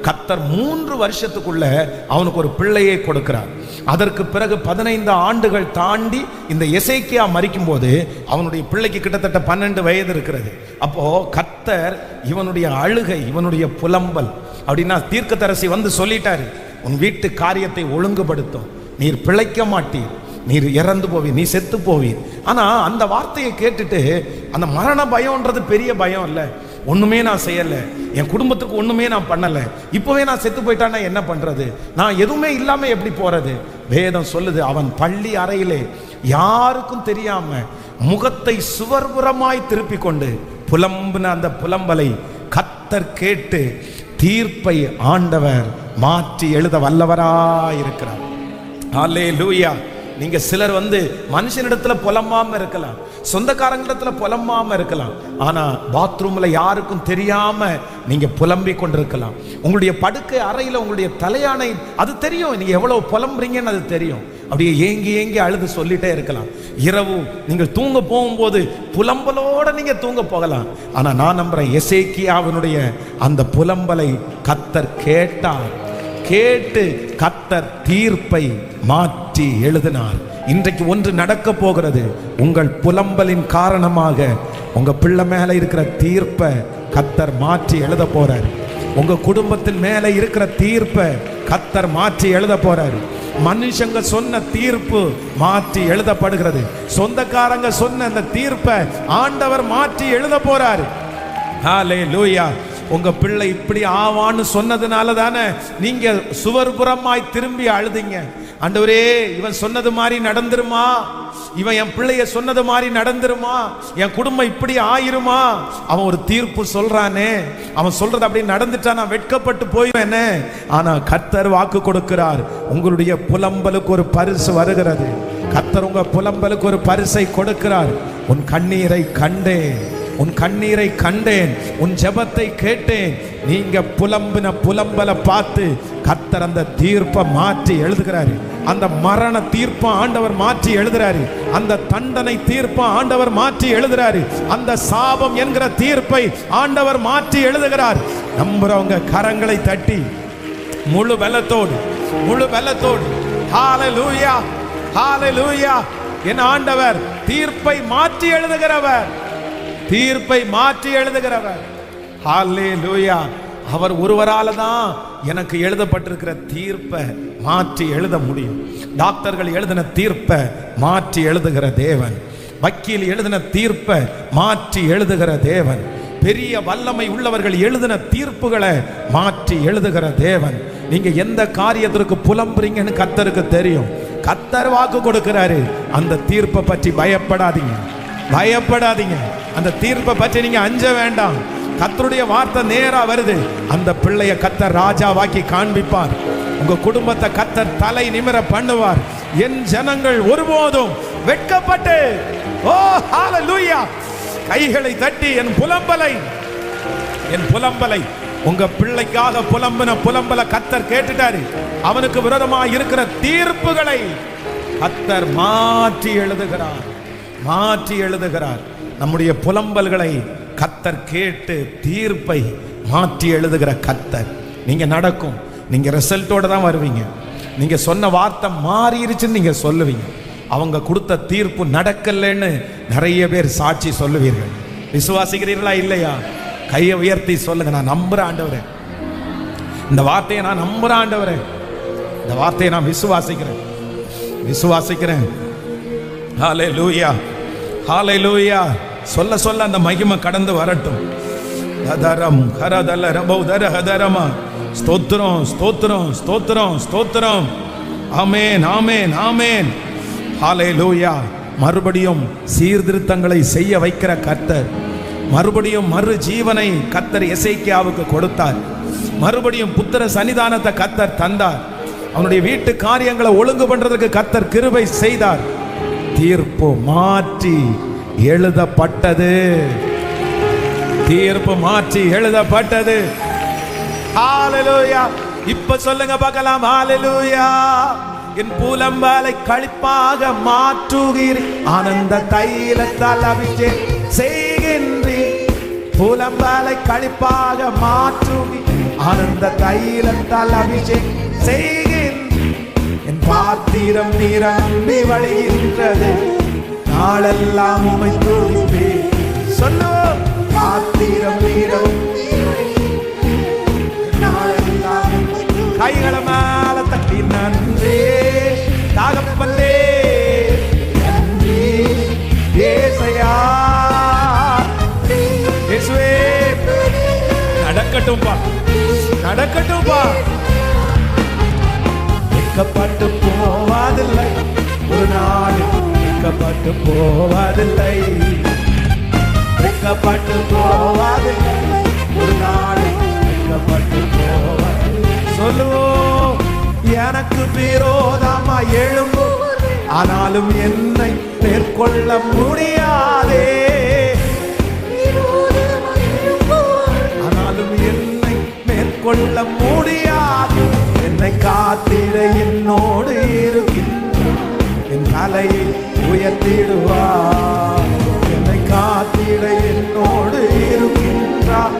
[SPEAKER 1] கர்த்தர் 3 வருஷத்துக்குள்ள அவனுக்கு ஒரு பிள்ளையை கொடுக்கிறார். அதற்கு பிறகு 15 ஆண்டுகள் தாண்டி இந்த எசேக்கியா மரிக்கும் போது அவனுடைய பிள்ளைக்கு கிட்டத்தட்ட 12 வயது இருக்கிறது. அப்போ கர்த்தர் இவனுடைய அழுகை, இவனுடைய புலம்பல் அப்படின்னா தீர்க்கதரிசி வந்து சொல்லிட்டாரு, உன் வீட்டு காரியத்தை ஒழுங்குபடுத்தும், நீர் பிழைக்க மாட்டீர், நீர் இறந்து போவீர், நீ செத்து போவீர். ஆனா அந்த வார்த்தையை கேட்டுட்டு அந்த மரண பயம்ன்றது பெரிய பயம் இல்லை. ஒண்ணுமே நான் செய்யல, என் குடும்பத்துக்கு ஒண்ணுமே நான் பண்ணல, இப்பவே நான் செத்து போயிட்டான்னா என்ன பண்றது, நான் எதுவுமே இல்லாம எப்படி போறது? வேதம் சொல்லுது, அவன் பள்ளி அறையிலே யாருக்கும் தெரியாம முகத்தை சுவர்புறமாய் திருப்பி கொண்டு புலம்பின அந்த புலம்பலை கர்த்தர் கேட்டு தீர்ப்பை ஆண்டவர் மாற்றி எழுத வல்லவராயிருக்கிறார். ஹல்லேலூயா. நீங்க சிலர் வந்து மனுஷனிடத்துல புலம்பாம இருக்கலாம், சொந்தக்காரங்களிடத்துல புலம்பாம இருக்கலாம், ஆனா பாத்ரூம்ல யாருக்கும் தெரியாம நீங்க புலம்பி கொண்டிருக்கலாம். உங்களுடைய படுக்கை அறையில உங்களுடைய தலையாணை அது தெரியும், நீங்க எவ்வளவு புலம்புறீங்கன்னு அது தெரியும். அப்படியே ஏங்கி ஏங்கி அழுது சொல்லிட்டே இருக்கலாம். இரவு நீங்கள் தூங்க போகும்போது புலம்பலோட நீங்க தூங்க போகலாம். ஆனா நான் நம்புறேன், எசேக்கியாவினுடைய அந்த புலம்பலை கர்த்தர் கேட்டார். கேட்டு கர்த்தர் தீர்ப்பை மாற்றி எழுதினார். இன்றைக்கு ஒன்று நடக்க போகிறது. உங்கள் புலம்பலின் காரணமாக உங்க பிள்ளை மேல இருக்கிற தீர்ப்பை கர்த்தர் மாற்றி எழுத போறார். உங்க குடும்பத்தின் மேல இருக்கிற தீர்ப்பை கர்த்தர் மாற்றி எழுத போறார். மனுஷங்க சொன்ன தீர்ப்பு மாற்றி எழுதப்படுகிறது. சொந்தக்காரங்க சொன்ன அந்த தீர்ப்பை ஆண்டவர் மாற்றி எழுத போறார். ஹல்லேலூயா. உங்க பிள்ளை இப்படி ஆவான்னு சொன்னதுனால தானே நீங்க சுவர்புறமாய் திரும்பி அழுதிங்க. ஆண்டவரே, இவன் சொன்னது மாதிரி நடந்துருமா? இவன் என் பிள்ளைய சொன்னது மாதிரி நடந்துருமா? என் குடும்பம் இப்படி ஆயிருமா? அவன் ஒரு தீர்ப்பு சொல்றானே, அவன் சொல்றது அப்படி நடந்துட்டா நான் வெட்கப்பட்டு போயிடுவேனே. ஆனா கர்த்தர் வாக்கு கொடுக்கிறார், உங்களுடைய புலம்பலுக்கு ஒரு பரிசு வருகிறது. கர்த்தர் உங்க புலம்பலுக்கு ஒரு பரிசை கொடுக்கிறார். உன் கண்ணீரை கண்டேன், உன் கண்ணீரை கண்டேன், உன் ஜெபத்தை கேட்டேன். நீங்க புலம்பின புலம்பலை பார்த்து கர்த்தர் அந்த தீர்ப்பை மாற்றி எழுதுகிறாரு. அந்த மரண தீர்ப்பை ஆண்டவர் மாற்றி எழுதுறாரு. அந்த தண்டனை தீர்ப்பை ஆண்டவர் மாற்றி எழுதுறாரு. அந்த சாபம் என்கிற தீர்ப்பை ஆண்டவர் மாற்றி எழுதுகிறார். நம்புறவங்க கரங்களை தட்டி முழு பலத்தோடு, முழு பலத்தோடு ஹalleluya, ஹalleluya. என் ஆண்டவர் தீர்ப்பை மாற்றி எழுதுகிறவர், தீர்ப்பை மாற்றி எழுதுகிறவர். ஹalleluya. அவர் ஒருவரால தான் எனக்கு எழுதப்பட்டிருக்கிற தீர்ப்பை மாற்றி எழுத முடியும். டாக்டர்கள் எழுதின தீர்ப்பை மாற்றி எழுதுகிற தேவன், வக்கீல் எழுதின தீர்ப்பை மாற்றி எழுதுகிற தேவன், பெரிய வல்லமை உள்ளவர்கள் எழுதின தீர்ப்புகளை மாற்றி எழுதுகிற தேவன். நீங்க எந்த காரியத்திற்கு புலம்புறீங்கன்னு கர்த்தருக்கு தெரியும். கர்த்தர் வாக்கு கொடுக்கிறாரு. அந்த தீர்ப்பை பற்றி பயப்படாதீங்க, பயப்படாதீங்க. அந்த தீர்ப்பை பற்றி நீங்க அஞ்ச வேண்டாம். கர்த்தருடைய வார்த்தை நேரா வருது. அந்த பிள்ளைய கர்த்தர் ராஜாவாக்கி காண்பிப்பார். உங்க குடும்பத்தை கர்த்தர் தலை நிமிர பண்ணுவார். என் ஜனங்கள் ஒருபோதும் வெட்கப்பட்டு, ஓ ஹalleluya, கைகளை தட்டி என் புலம்பலை, என் புலம்பலை, உங்க பிள்ளைக்காக புலம்பின புலம்பலை கர்த்தர் கேட்டுட்டாரு. அவனுக்கு விரோதமாக இருக்கிற தீர்ப்புகளை கர்த்தர் மாற்றி எழுதுகிறார், மாற்றி எழுதுகிறார். நம்முடைய புலம்பல்களை கர்த்தர் கேட்டு தீர்ப்பை மாற்றி எழுதுகிற கர்த்தர். நீங்க நடக்கும், நீங்க ரிசல்ட்டோட தான் வருவீங்க. நீங்க சொன்ன வார்த்தை மாறிடுச்சுன்னு நீங்க சொல்லுவீங்க. அவங்க கொடுத்த தீர்ப்பு நடக்கலன்னு நிறைய பேர் சாட்சி சொல்லுவீர்கள். விசுவாசிக்கிறீர்களா இல்லையா? கையை உயர்த்தி சொல்லுங்க, நான் நம்புறேன் ஆண்டவரே, இந்த வார்த்தையை நான் நம்புறேன் ஆண்டவரே, இந்த வார்த்தையை நான் விசுவாசிக்கிறேன், விசுவாசிக்கிறேன். ஹalleluya, ஹalleluya. சொல்ல சொல்ல அந்த மகிமை கடந்து வரட்டும். ததரம் கரதல ரபௌதர ஹதரமா. ஸ்தோத்திரம், ஸ்தோத்திரம், ஸ்தோத்திரம், ஸ்தோத்திரம். ஆமென், ஆமென், ஆமென். ஹalleluya. மறுபடியும் சீர்திருத்தங்களை செய்ய வைக்கிற கர்த்தர், மறுபடியும் மறு ஜீவனை கர்த்தர் எசேக்கியாவுக்கு கொடுத்தார். மறுபடியும் புத்திர சன்னிதானத்தை கர்த்தர் தந்தார். அவனுடைய வீட்டு காரியங்களை ஒழுங்கு பண்றதுக்கு கர்த்தர் கிருபை செய்தார். தீர்ப்பு மாற்றி எழுதப்பட்டது, தீர்ப்பு மாற்றி எழுதப்பட்டது. ஹalleluya. இப்ப சொல்லுங்க பார்க்கலாம், ஹalleluya. என் புலம்பலை களிப்பாக மாற்றுகிறீர், ஆனந்த தைலத்தால் அபிஷேகம் செய்கின்றீர். புலம்பலை களிப்பாக மாற்றுகிறீர், ஆனந்த தைலத்தால் அபிஷேகம் செய்கின்றீர். என் பாத்திரம் நிரம்பி வழிகின்றது, நாளெல்லாம் உம்மை துதிப்பேன். சொல்லுவோம், பாத்திரம் நிரம்பி நாளெல்லாம். கைகளை மேல தட்டி நன்றி தகப்பனே, நன்றி ஏசையா. இயேசுவே, நடக்கட்டும்பா, நடக்கட்டும்பா. வெட்கப்பட்டு போவதில்லை ஒரு நாள், வெட்கப்பட்டு போவதில்லை, வெட்கப்பட்டு போவதில்லை ஒரு நாள், வெட்கப்பட்டு போவதில்லை. சொல்லுவோம், எனக்கு விரோதமா எழும்பும், ஆனாலும் என்னை மேற்கொள்ள முடியாதே, ஆனாலும் என்னை மேற்கொள்ள முடியாது. என்னை காத்திட என்னோடு இருக்கின்றார், என் தலையை உயர்த்திடுவார். என்னை காத்திட என்னோடு இருக்கின்றார்,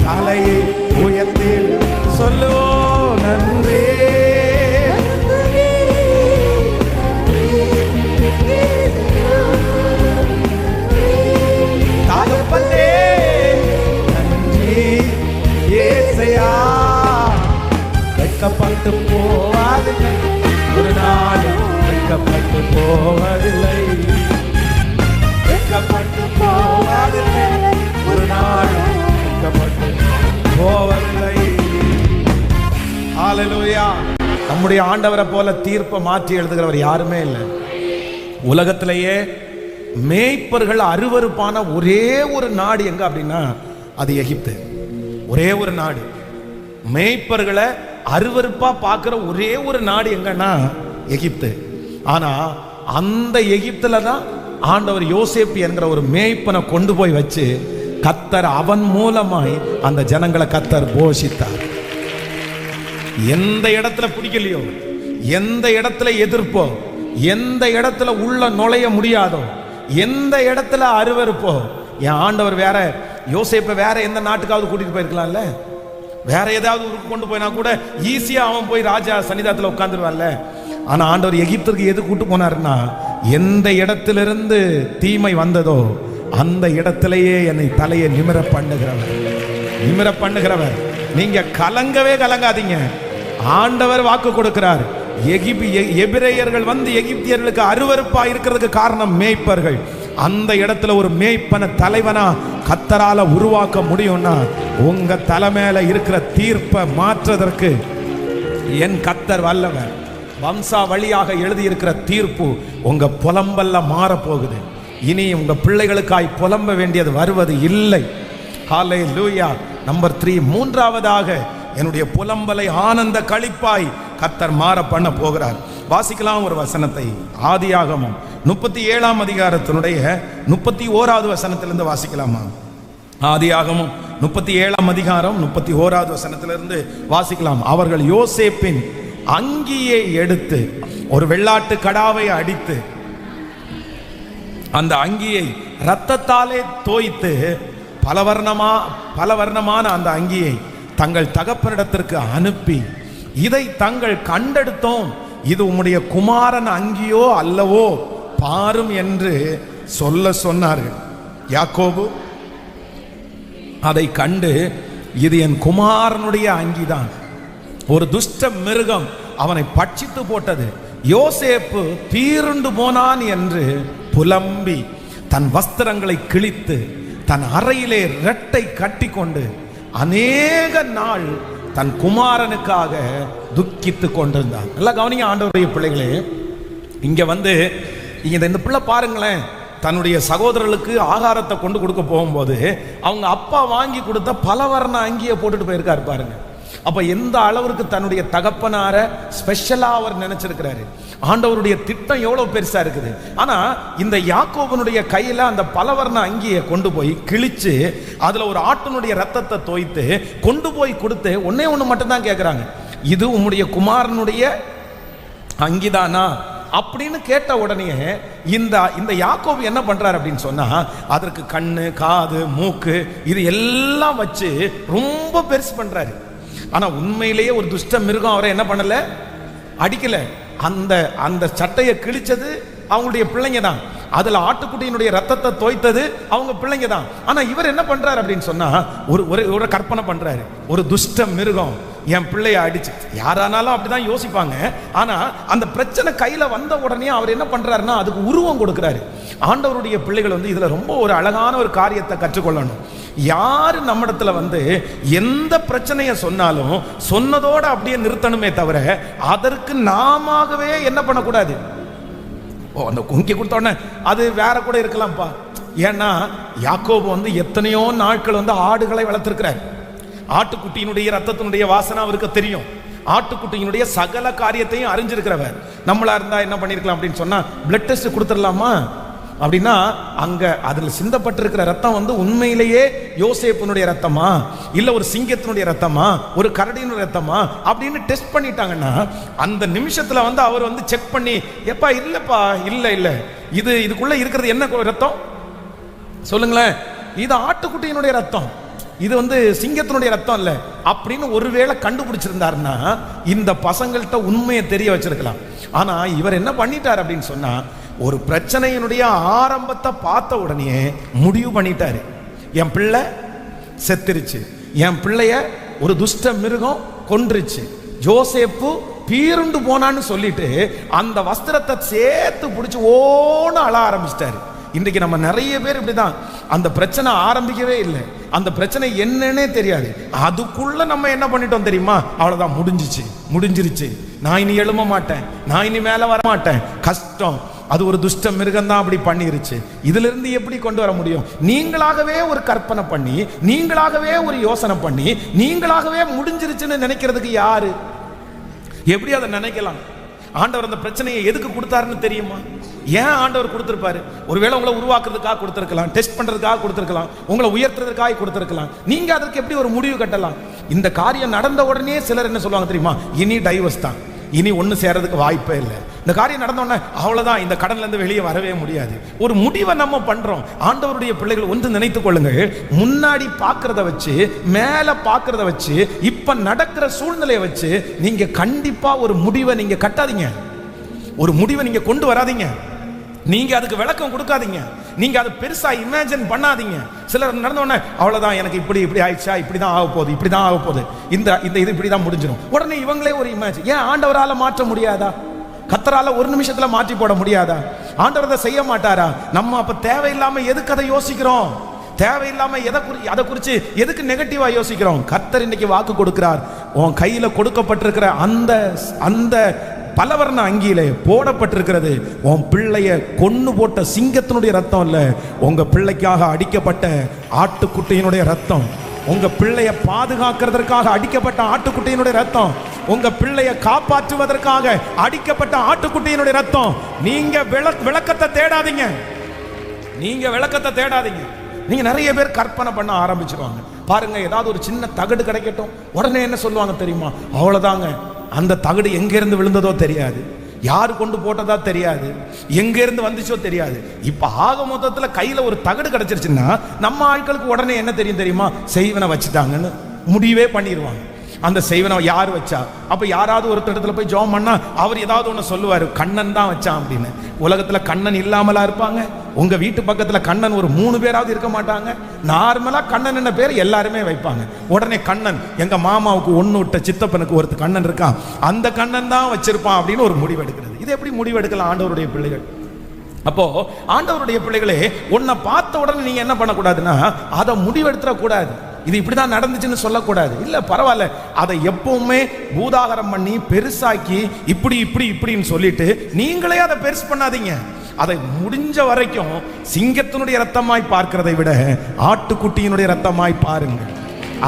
[SPEAKER 1] தலையை உயர்த்திடு. சொல்லுவோம், நன்றி தகப்பனே, நன்றி ஏசையா. வெட்கப்பட்டு போவதில்லை ஒரு நாள், வெட்கப்பட்டு போவதில்லை. நம்முடைய ஆண்டவரை போல தீர்ப்பை மாற்றி எழுதுகிறவர் யாருமே இல்லை. உலகத்திலேயே மேய்ப்பர்கள் அருவருப்பான ஒரே ஒரு நாடு எங்க அப்படின்னா அது எகிப்து. ஒரே ஒரு நாடு. மேய்ப்பர்களை அருவருப்பா பார்க்கிற ஒரே ஒரு நாடு எங்கன்னா எகிப்து. ஆனா அந்த எகிப்துல தான் ஆண்டவர் யோசேப்பு என்கிற ஒரு மேய்ப்பனை கொண்டு போய் வச்சு கத்தர் அவன் மூலமாய் அந்த ஜனங்களை கத்தர் போஷித்தார். எந்த இடத்துல பிடிக்கலையோ, எந்த இடத்துல எதிர்ப்போ, எந்த இடத்துல உள்ள நுழைய முடியாதோ, எந்த இடத்துல அருவருப்போ, என் ஆண்டவர் வேற யோசேப்பை வேற எந்த நாட்டுக்காவது கூட்டிட்டு போயிருக்கலாம்ல. வேற ஏதாவது ஊருக்கு கொண்டு போயினா கூட ஈஸியா அவன் போய் ராஜா சன்னிதானத்துல உட்கார்ந்துருவான்ல. ஆனா ஆண்டவர் எகிப்துக்கு எது கூட்டு போனாருன்னா, எந்த இடத்திலிருந்து தீமை வந்ததோ அந்த இடத்திலேயே என்னை தலையை நிமிர பண்ணுகிறவர். நீங்க கலங்கவே கலங்காதீங்க. ஆண்டவர் வாக்கு கொடுக்கிறார். எபிரேயர்கள் வந்து எகிப்தியர்களுக்கு அருவருப்பா இருக்கிறதுக்கு காரணம் மேய்ப்பர்கள். அந்த இடத்துல ஒரு மேய்ப்பன தலைவனா கத்தரால உருவாக்க முடியும்னா உங்க தலைமையில இருக்கிற தீர்ப்பை மாற்றுவதற்கு என் கத்தர் வல்லவர். வம்சா வழியாக எழுதியிருக்கிற தீர்ப்பு உங்க புலம்பல்ல மாறப்போகுது. இனி உங்க பிள்ளைகளுக்காய் புலம்ப வேண்டியது வருவது இல்லை. ஹல்லேலூயா. நம்பர் 3, மூன்றாவதாக என்னுடைய புலம்பலை ஆனந்த களிப்பாய் கத்தர் மாற பண்ண போகிறார். வாசிக்கலாம் ஒரு வசனத்தை. ஆதியாகமம் 37ஆம் அதிகாரத்தினுடைய 31வது வசனத்திலிருந்து வாசிக்கலாமா? ஆதியாகமம் 37ஆம் அதிகாரம் 31வது வசனத்திலிருந்து வாசிக்கலாம். அவர்கள் யோசேப்பின் அங்கியை எடுத்து ஒரு வெள்ளாட்டு கடாவை அடித்து அந்த அங்கியை இரத்தத்தாலே தோய்த்து பலவர்ணமான அந்த அங்கியை தங்கள் தகப்பனிடத்திற்கு அனுப்பி, இதை தங்கள் கண்டெடுத்தோம், இது உம்முடைய குமாரன் அங்கியோ அல்லவோ பாரும் என்று சொன்னார்கள். யாக்கோபு அதை கண்டு, இது என் குமாரனுடைய அங்கிதான், ஒரு துஷ்ட மிருகம் அவனை பட்சித்து போட்டது, யோசேப்பு தீருண்டு போனான் என்று புலம்பி தன் வஸ்திரங்களை கிழித்து தன் அறையிலே இரட்டை கட்டி கொண்டு அநேக நாள் தன் குமாரனுக்காக துக்கித்து கொண்டிருந்தான். நல்லா கவனிங்க ஆண்டவருடைய பிள்ளைகளே. இங்க வந்து இந்த பிள்ளை பாருங்களேன், தன்னுடைய சகோதரர்களுக்கு ஆகாரத்தை கொண்டு கொடுக்க போகும்போது அவங்க அப்பா வாங்கி கொடுத்த பலவர்ண அங்கியை போட்டுட்டு போயிருக்காரு பாருங்க. அப்ப எந்த அளவிற்கு தன்னுடைய தகப்பனார ஸ்பெஷலா அவர் நினைச்சிருக்கிறாரு. ஆண்டவருடைய திட்டம் எவ்வளவு பெருசா இருக்குது. ஆனா இந்த யாக்கோபனுடைய கையில அந்த பலவர்ண அங்கியை கொண்டு போய் கிழிச்சு அதுல ஒரு ஆட்டினுடைய ரத்தத்தை தோய்த்து கொண்டு போய் கொடுத்து ஒன்னே ஒண்ணு மட்டும் தான் கேட்கிறாங்க, இது உம்முடைய குமாரனுடைய அங்கிதானா அப்படின்னு கேட்ட உடனே இந்த யாக்கோபு என்ன பண்றாரு அப்படின்னு சொன்னா, அதற்கு கண்ணு, காது, மூக்கு இது எல்லாம் வச்சு ரொம்ப பெருசு பண்றாரு. ஆனா உண்மையிலேயே ஒரு துஷ்ட மிருகம் அவரை என்ன பண்ணல, அடிக்கல. அந்த சட்டையை கிழிச்சது அவங்களுடைய பிள்ளைங்க தான். அதுல ஆட்டுக்குட்டியினுடைய ரத்தத்தை தோய்த்தது அவங்க பிள்ளைங்க தான். ஆனா இவர் என்ன பண்றாரு அப்படின்னு சொன்னா, ஒரு கற்பனை பண்றாரு, ஒரு துஷ்ட மிருகம் என் பிள்ளைய அடிச்சு. யாரானாலும் அப்படிதான் யோசிப்பாங்க. ஆனா அந்த பிரச்சனை கையில வந்த உடனே அவர் என்ன பண்றாருன்னா அதுக்கு உருவம் கொடுக்கிறாரு. ஆண்டவருடைய பிள்ளைகள் வந்து இதுல ரொம்ப ஒரு அழகான ஒரு காரியத்தை கற்றுக்கொள்ளணும். யாரு நம்மிடத்துல வந்து எந்த பிரச்சனையை சொன்னாலும் சொன்னதோட அப்படியே நிறுத்தணுமே தவிர அதற்கு நாமவே என்ன பண்ணக்கூடாது. அந்த குங்கி கொடுத்த உடனே அது வேற கூட இருக்கலாம்ப்பா. ஏன்னா யாக்கோபு வந்து எத்தனையோ நாட்கள் வந்து ஆடுகளை வளர்த்திருக்கிறார். ஆட்டுக்குட்டியினுடைய ரத்தத்தினுடைய வாசனை அவருக்கு தெரியும். ஆட்டுக்குட்டியினுடைய சகல காரியத்தையும் அறிஞ்சிருக்கிறவர். நம்மளா இருந்தா என்ன பண்ணிருக்கலாம் அப்படின்னு சொன்னா, பிளட் டெஸ்ட் கொடுத்துடலாமா அப்படின்னா அங்க அதுல சிந்தப்பட்டிருக்கிற ரத்தம் வந்து உண்மையிலேயே யோசேப்பினுடைய ரத்தமா இல்ல ஒரு சிங்கத்தினுடைய ரத்தமா ஒரு கரடியினுடைய ரத்தமா அப்படின்னு டெஸ்ட் பண்ணிட்டாங்கன்னா அந்த நிமிஷத்துல வந்து அவர் வந்து செக் பண்ணி, எப்பா இல்லப்பா இல்ல இதுக்குள்ள இருக்கிறது என்ன ரத்தம் சொல்லுங்களேன், இது ஆட்டுக்குட்டியினுடைய ரத்தம், இது வந்து சிங்கத்தினுடைய ரத்தம் இல்ல அப்படின்னு ஒருவேளை கண்டுபிடிச்சிருந்தாருன்னா இந்த பசங்கள்கிட்ட உண்மையை தெரிய வச்சிருக்கலாம். ஆனா இவர் என்ன பண்ணிட்டார் அப்படின்னு சொன்னா, ஒரு பிரச்சனையினுடைய ஆரம்பத்தை பார்த்த உடனே முடிவு பண்ணிட்டாரு, என் பிள்ளை செத்துருச்சு, என் பிள்ளைய ஒரு துஷ்ட மிருகம் கொன்றுச்சு, யோசேப்பு பீருண்டு போனான்னு சொல்லிட்டு அந்த வஸ்திரத்தை சேர்த்து பிடிச்சு ஓன அழ ஆரம்பிச்சிட்டாரு. இன்றைக்கு நம்ம நிறைய பேர் இப்படிதான், அந்த பிரச்சனை ஆரம்பிக்கவே இல்லை, அந்த பிரச்சனை என்னன்னே தெரியாது. அதுக்குள்ள நம்ம என்ன பண்ணிட்டோம் தெரியுமா? அவ்வளவுதான், முடிஞ்சிருச்சு, நான் இனி எழும்ப மாட்டேன், நான் இனி மேல வர மாட்டேன், கஷ்டம். அது ஒரு துஷ்ட மிருகம் தான் அப்படி பண்ணிருச்சு. இதுல இருந்து எப்படி கொண்டு வர முடியும்? நீங்களாகவே ஒரு கற்பனை பண்ணி, நீங்களாகவே ஒரு யோசனை பண்ணி, நீங்களாகவே முடிஞ்சிருச்சுன்னு நினைக்கிறதுக்கு யாரு? எப்படி அதை நினைக்கலாம்? ஆண்டவர் அந்த பிரச்சனையை எதுக்கு கொடுத்தாருன்னு தெரியுமா? ஏன் ஆண்டவர் கொடுத்திருப்பாரு? ஒருவேளை உங்களை உருவாக்குறதுக்காக கொடுத்திருக்கலாம், டெஸ்ட் பண்றதுக்காக கொடுத்திருக்கலாம், உங்களை உயர்த்துறதுக்காக கொடுத்திருக்கலாம். நீங்க அதற்கு எப்படி ஒரு முடிவு கட்டலாம்? இந்த காரியம் நடந்த உடனே சிலர் என்ன சொல்லுவாங்க தெரியுமா? இனி டைவர்ஸ் தான், இனி ஒன்று சேரதுக்கு வாய்ப்பே இல்லை. இந்த காரியம் நடந்த உடனே அவ்வளவுதான், இந்த கடன்ல இருந்து வெளியே வரவே முடியாது. ஒரு முடிவை நம்ம பண்றோம். ஆண்டவருடைய பிள்ளைகள் ஒன்று நினைத்துக் கொள்ளுங்கள், முன்னாடி பார்க்கறத வச்சு, மேல பார்க்கறத வச்சு, இப்ப நடக்கிற சூழ்நிலையை வச்சு நீங்க கண்டிப்பா ஒரு முடிவை நீங்க கட்டாதீங்க, ஒரு முடிவை நீங்க கொண்டு வராதீங்க, நீங்க அதுக்கு விளக்கம் கொடுக்காதீங்க, நீங்க அதை பெருசா இமேஜின் பண்ணாதீங்க. சிலர் நடந்த உடனே அவ்வளவுதான், எனக்கு இப்படி ஆயிடுச்சா, இப்படிதான் ஆக போகுது, இப்படிதான் ஆக போகுது, இந்த இது இப்படிதான் முடிஞ்சிடும். உடனே இவங்களே ஒரு இமேஜின். ஏன் ஆண்டவரால மாற்ற முடியாதா? கர்த்தரால ஒரு நிமிஷத்துல மாற்றி போட முடியாதா? ஆண்டவர் அதை செய்ய மாட்டாரா? நம்ம அப்ப தேவையில்லாம எதுக்கு அதை யோசிக்கிறோம்? தேவையில்லாம அதை குறித்து எதுக்கு நெகட்டிவா யோசிக்கிறோம்? கர்த்தர் இன்னைக்கு வாக்கு கொடுக்கிறார். உன் கையில கொடுக்கப்பட்டிருக்கிற அந்த பலவர்ண அங்கியிலே போடப்பட்டிருக்கிறது உன் பிள்ளைய கொன்னு போட்ட சிங்கத்தினுடைய ரத்தம் இல்ல, உங்க பிள்ளைக்காக அடிக்கப்பட்ட ஆட்டுக்குட்டியினுடைய ரத்தம், உங்க பிள்ளைய பாதுகாக்கிறதற்காக அடிக்கப்பட்ட ஆட்டுக்குட்டியினுடைய ரத்தம், உங்க பிள்ளைய காப்பாற்றுவதற்காக அடிக்கப்பட்ட ஆட்டுக்குட்டியினுடைய ரத்தம். நீங்க விளக்கத்தை தேடாதீங்க, நீங்க விளக்கத்தை தேடாதீங்க. நீங்க நிறைய பேர் கற்பனை பண்ண ஆரம்பிச்சிருவாங்க. பாருங்க, ஏதாவது ஒரு சின்ன தகடு கிடைக்கட்டும், உடனே என்ன சொல்லுவாங்க தெரியுமா? அவ்வளவுதாங்க, அந்த தகடு எங்க இருந்து விழுந்ததோ தெரியாது, யாரு கொண்டு போட்டதா தெரியாது, எங்க இருந்து வந்துச்சோ தெரியாது. இப்ப ஆக மொத்தத்துல கையில ஒரு தகடு கிடைச்சிருச்சுன்னா நம்ம ஆட்களுக்கு உடனே என்ன தெரியும் தெரியுமா? செய்வனை வச்சுட்டாங்கன்னு முடிவே பண்ணிடுவாங்க. அந்த செய்வனை யார் வச்சா? அப்ப யாராவது ஒரு இடத்துல போய் ஜெபம் பண்ணா அவர் ஏதாவது ஒண்ணு சொல்லுவாரு, கண்ணன் தான் வச்சான் அப்படின்னு. உலகத்துல கண்ணன் இல்லாமலா இருப்பாங்க? உங்க வீட்டு பக்கத்துல கண்ணன் ஒரு 3 பேராவது இருக்க மாட்டாங்க? நார்மலா கண்ணன் என்ன பேர் எல்லாருமே வைப்பாங்க. உடனே கண்ணன், எங்க மாமாவுக்கு ஒண்ணு விட்ட சித்தப்பனுக்கு ஒருத்தர் கண்ணன் இருக்கான், அந்த கண்ணன் தான் வச்சிருப்பான் அப்படின்னு ஒரு முடிவு எடுக்கிறது. இது எப்படி முடிவு எடுக்கலாம் ஆண்டவருடைய பிள்ளைகள்? அப்போ ஆண்டவருடைய பிள்ளைகளே, உன்னை பார்த்த உடனே நீங்க என்ன பண்ணக்கூடாதுன்னா அதை முடிவெடுத்துட கூடாது. இது இப்படிதான் நடந்துச்சுன்னு சொல்லக்கூடாது. இல்ல பரவாயில்ல, அதை எப்பவுமே பூதாகரம் பண்ணி பெருசாக்கி இப்படின்னு சொல்லிட்டு நீங்களே அதை பெருசு பண்ணாதீங்க. அதை முடிஞ்ச வரைக்கும் சிங்கத்தினுடைய ரத்தமாய் பார்க்கிறதை விட ஆட்டுக்குட்டியினுடைய ரத்தமாய் பாருங்கள்.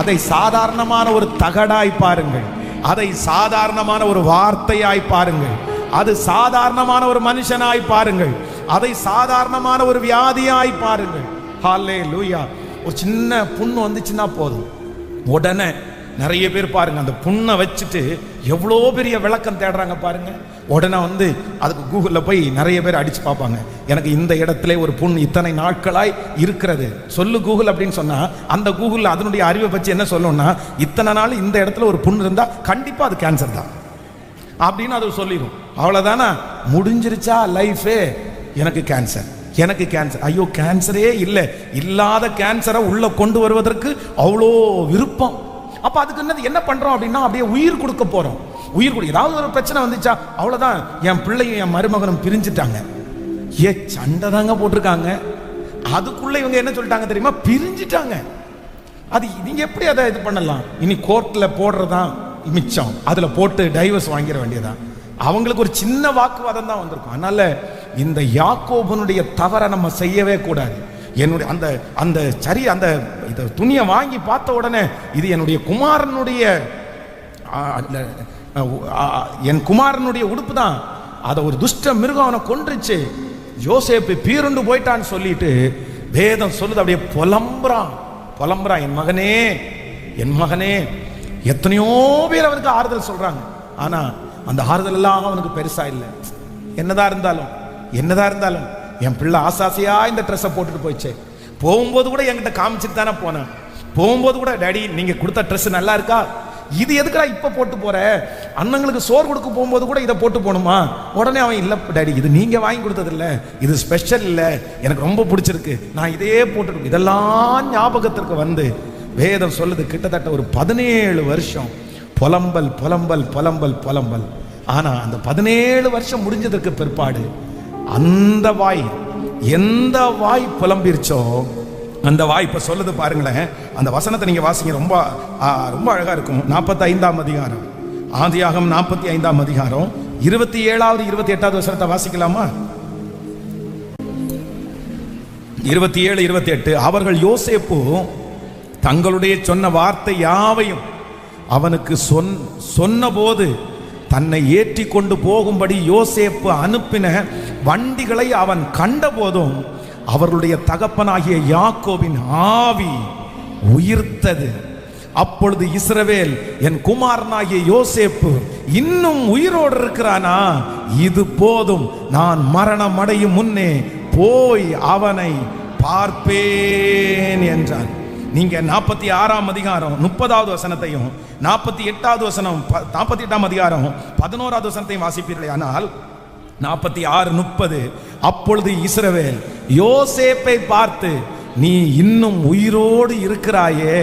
[SPEAKER 1] அதை சாதாரணமான ஒரு தகடாய் பாருங்கள், அதை சாதாரணமான ஒரு வார்த்தையாய் பாருங்கள், அது சாதாரணமான ஒரு மனுஷனாய் பாருங்கள், அதை சாதாரணமான ஒரு வியாதியாய் பாருங்கள். ஹல்லேலூயா. ஒரு சின்ன புண்ணு வந்துச்சுன்னா போதும், உடனே நிறைய பேர் பாருங்க அந்த புண்ணை வச்சுட்டு எவ்வளோ பெரிய விளக்கம் தேடுறாங்க பாருங்க. உடனே அதுக்கு கூகுளில் போய் நிறைய பேர் அடிச்சு பார்ப்பாங்க, எனக்கு இந்த இடத்துல ஒரு புண் இத்தனை நாட்களாய் இருக்கிறது சொல்லு கூகுள் அப்படின்னு சொன்னா, அந்த கூகுளில் அதனுடைய அறிவை பற்றி என்ன சொல்லணும்னா, இத்தனை நாள் இந்த இடத்துல ஒரு புண் இருந்தா கண்டிப்பா அது கேன்சர் தான் அப்படின்னு அது சொல்லிடும். அவ்வளவுதானா, முடிஞ்சிருச்சா லைஃபே? எனக்கு கேன்சர், ஐயோ கேன்சரே இல்லை, இல்லாத கேன்சரை உள்ள கொண்டு வருவதற்கு அவ்வளோ விருப்பம். அப்ப அதுக்கு என்ன பண்றோம் அப்படின்னா, அப்படியே உயிர் கொடுக்க போறோம். ஏதாவது ஒரு பிரச்சனை வந்துச்சா அவ்வளவுதான், என் பிள்ளையும் என் மருமகனும் பிரிஞ்சுட்டாங்க, சண்டை தாங்க போட்டிருக்காங்க, அதுக்குள்ள இவங்க என்ன சொல்லிட்டாங்க தெரியுமா? பிரிஞ்சுட்டாங்க. அது நீங்க எப்படி அதை இது பண்ணலாம்? இனி கோர்ட்ல போடுறதான் மிச்சம், அதுல போட்டு டைவர்ஸ் வாங்கிட வேண்டியதான். அவங்களுக்கு ஒரு சின்ன வாக்குவாதம் தான் வந்திருக்கும். அதனால இந்த யாக்கோபனுடைய தவறை நம்ம செய்யவே கூடாது. என்னுடைய அந்த துணியை வாங்கி பார்த்த உடனே இது என்னுடைய குமாரனுடைய என் குமாரனுடைய உடுப்பு தான், அதை ஒரு துஷ்ட மிருகம் அவனை கொன்றுச்சு, யோசேப்பு பீருண்டு போயிட்டான்னு சொல்லிட்டு வேதம் சொல்லுது, அப்படியே புலம்புறான், என் மகனே. எத்தனையோ பேர் அவனுக்கு ஆறுதல் சொல்றாங்க, ஆனா அந்த ஆறுதல் எல்லாம் அவனுக்கு பெருசா இல்லை. என்னதான் இருந்தாலும் என் பிள்ளை ஆசாசியா இந்த ட்ரெஸ்ஸை போட்டுட்டு போயிடுச்சு, போகும்போது கூட என்கிட்ட காமிச்சிட்டு தானே போனேன், போகும்போது கூட டாடி நீங்க கொடுத்த ட்ரெஸ் நல்லா இருக்கா, இது எதுக்குடா இப்ப போட்டு போற, அண்ணங்களுக்கு சோறு கொடுக்க போகும்போது கூட இதை போட்டு போகணுமா? உடனே அவன், இல்ல டாடி இது நீங்க வாங்கி கொடுத்தது இல்ல, இது ஸ்பெஷல் இல்ல, எனக்கு ரொம்ப பிடிச்சிருக்கு, நான் இதே போட்டு. இதெல்லாம் ஞாபகத்திற்கு வேதம் சொல்லுது, கிட்டத்தட்ட ஒரு 17 வருஷம் புலம்பல். ஆனா அந்த 17 வருஷம் முடிஞ்சதற்கு பிற்பாடு அந்த எந்த வாய் புலம்பிருச்சோ அந்த வாய்ப்பை சொல்லுது பாருங்களேன். அந்த வசனத்தை நீங்க வாசிங்க, ரொம்ப ரொம்ப அழகா இருக்கும். 45ஆம் அதிகாரம், ஆதியாகமம் 45ஆம் அதிகாரம் 27வது 28வது வசனத்தை வாசிக்கலாமா? 27 28. அவர்கள் யோசேப்பு தங்களுடைய சொன்ன வார்த்தை யாவையும் அவனுக்கு சொன்னபோது தன்னை ஏற்றி கொண்டு போகும்படி யோசேப்பு அனுப்பின வண்டிகளை அவன் கண்டபோதும் அவர்களுடைய தகப்பனாகிய யாக்கோபின் ஆவி உயிர்த்தது. அப்பொழுது இஸ்ரவேல், என் குமாரனாகிய யோசேப்பு இன்னும் உயிரோடு இருக்கிறானா? இது போதும், நான் மரணம் அடையும் முன்னே போய் அவனை பார்ப்பேன் என்றான். நீங்க 46ஆம் அதிகாரம் 30வது வசனத்தையும் 48வது வசனம் 48ஆம் அதிகாரம் 11வது வசனத்தையும் வாசிப்பீர்களே. ஆனால் 46 30, அப்பொழுது இஸ்ரவேல் யோசேப்பை பார்த்து, நீ இன்னும் உயிரோடு இருக்கிறாயே,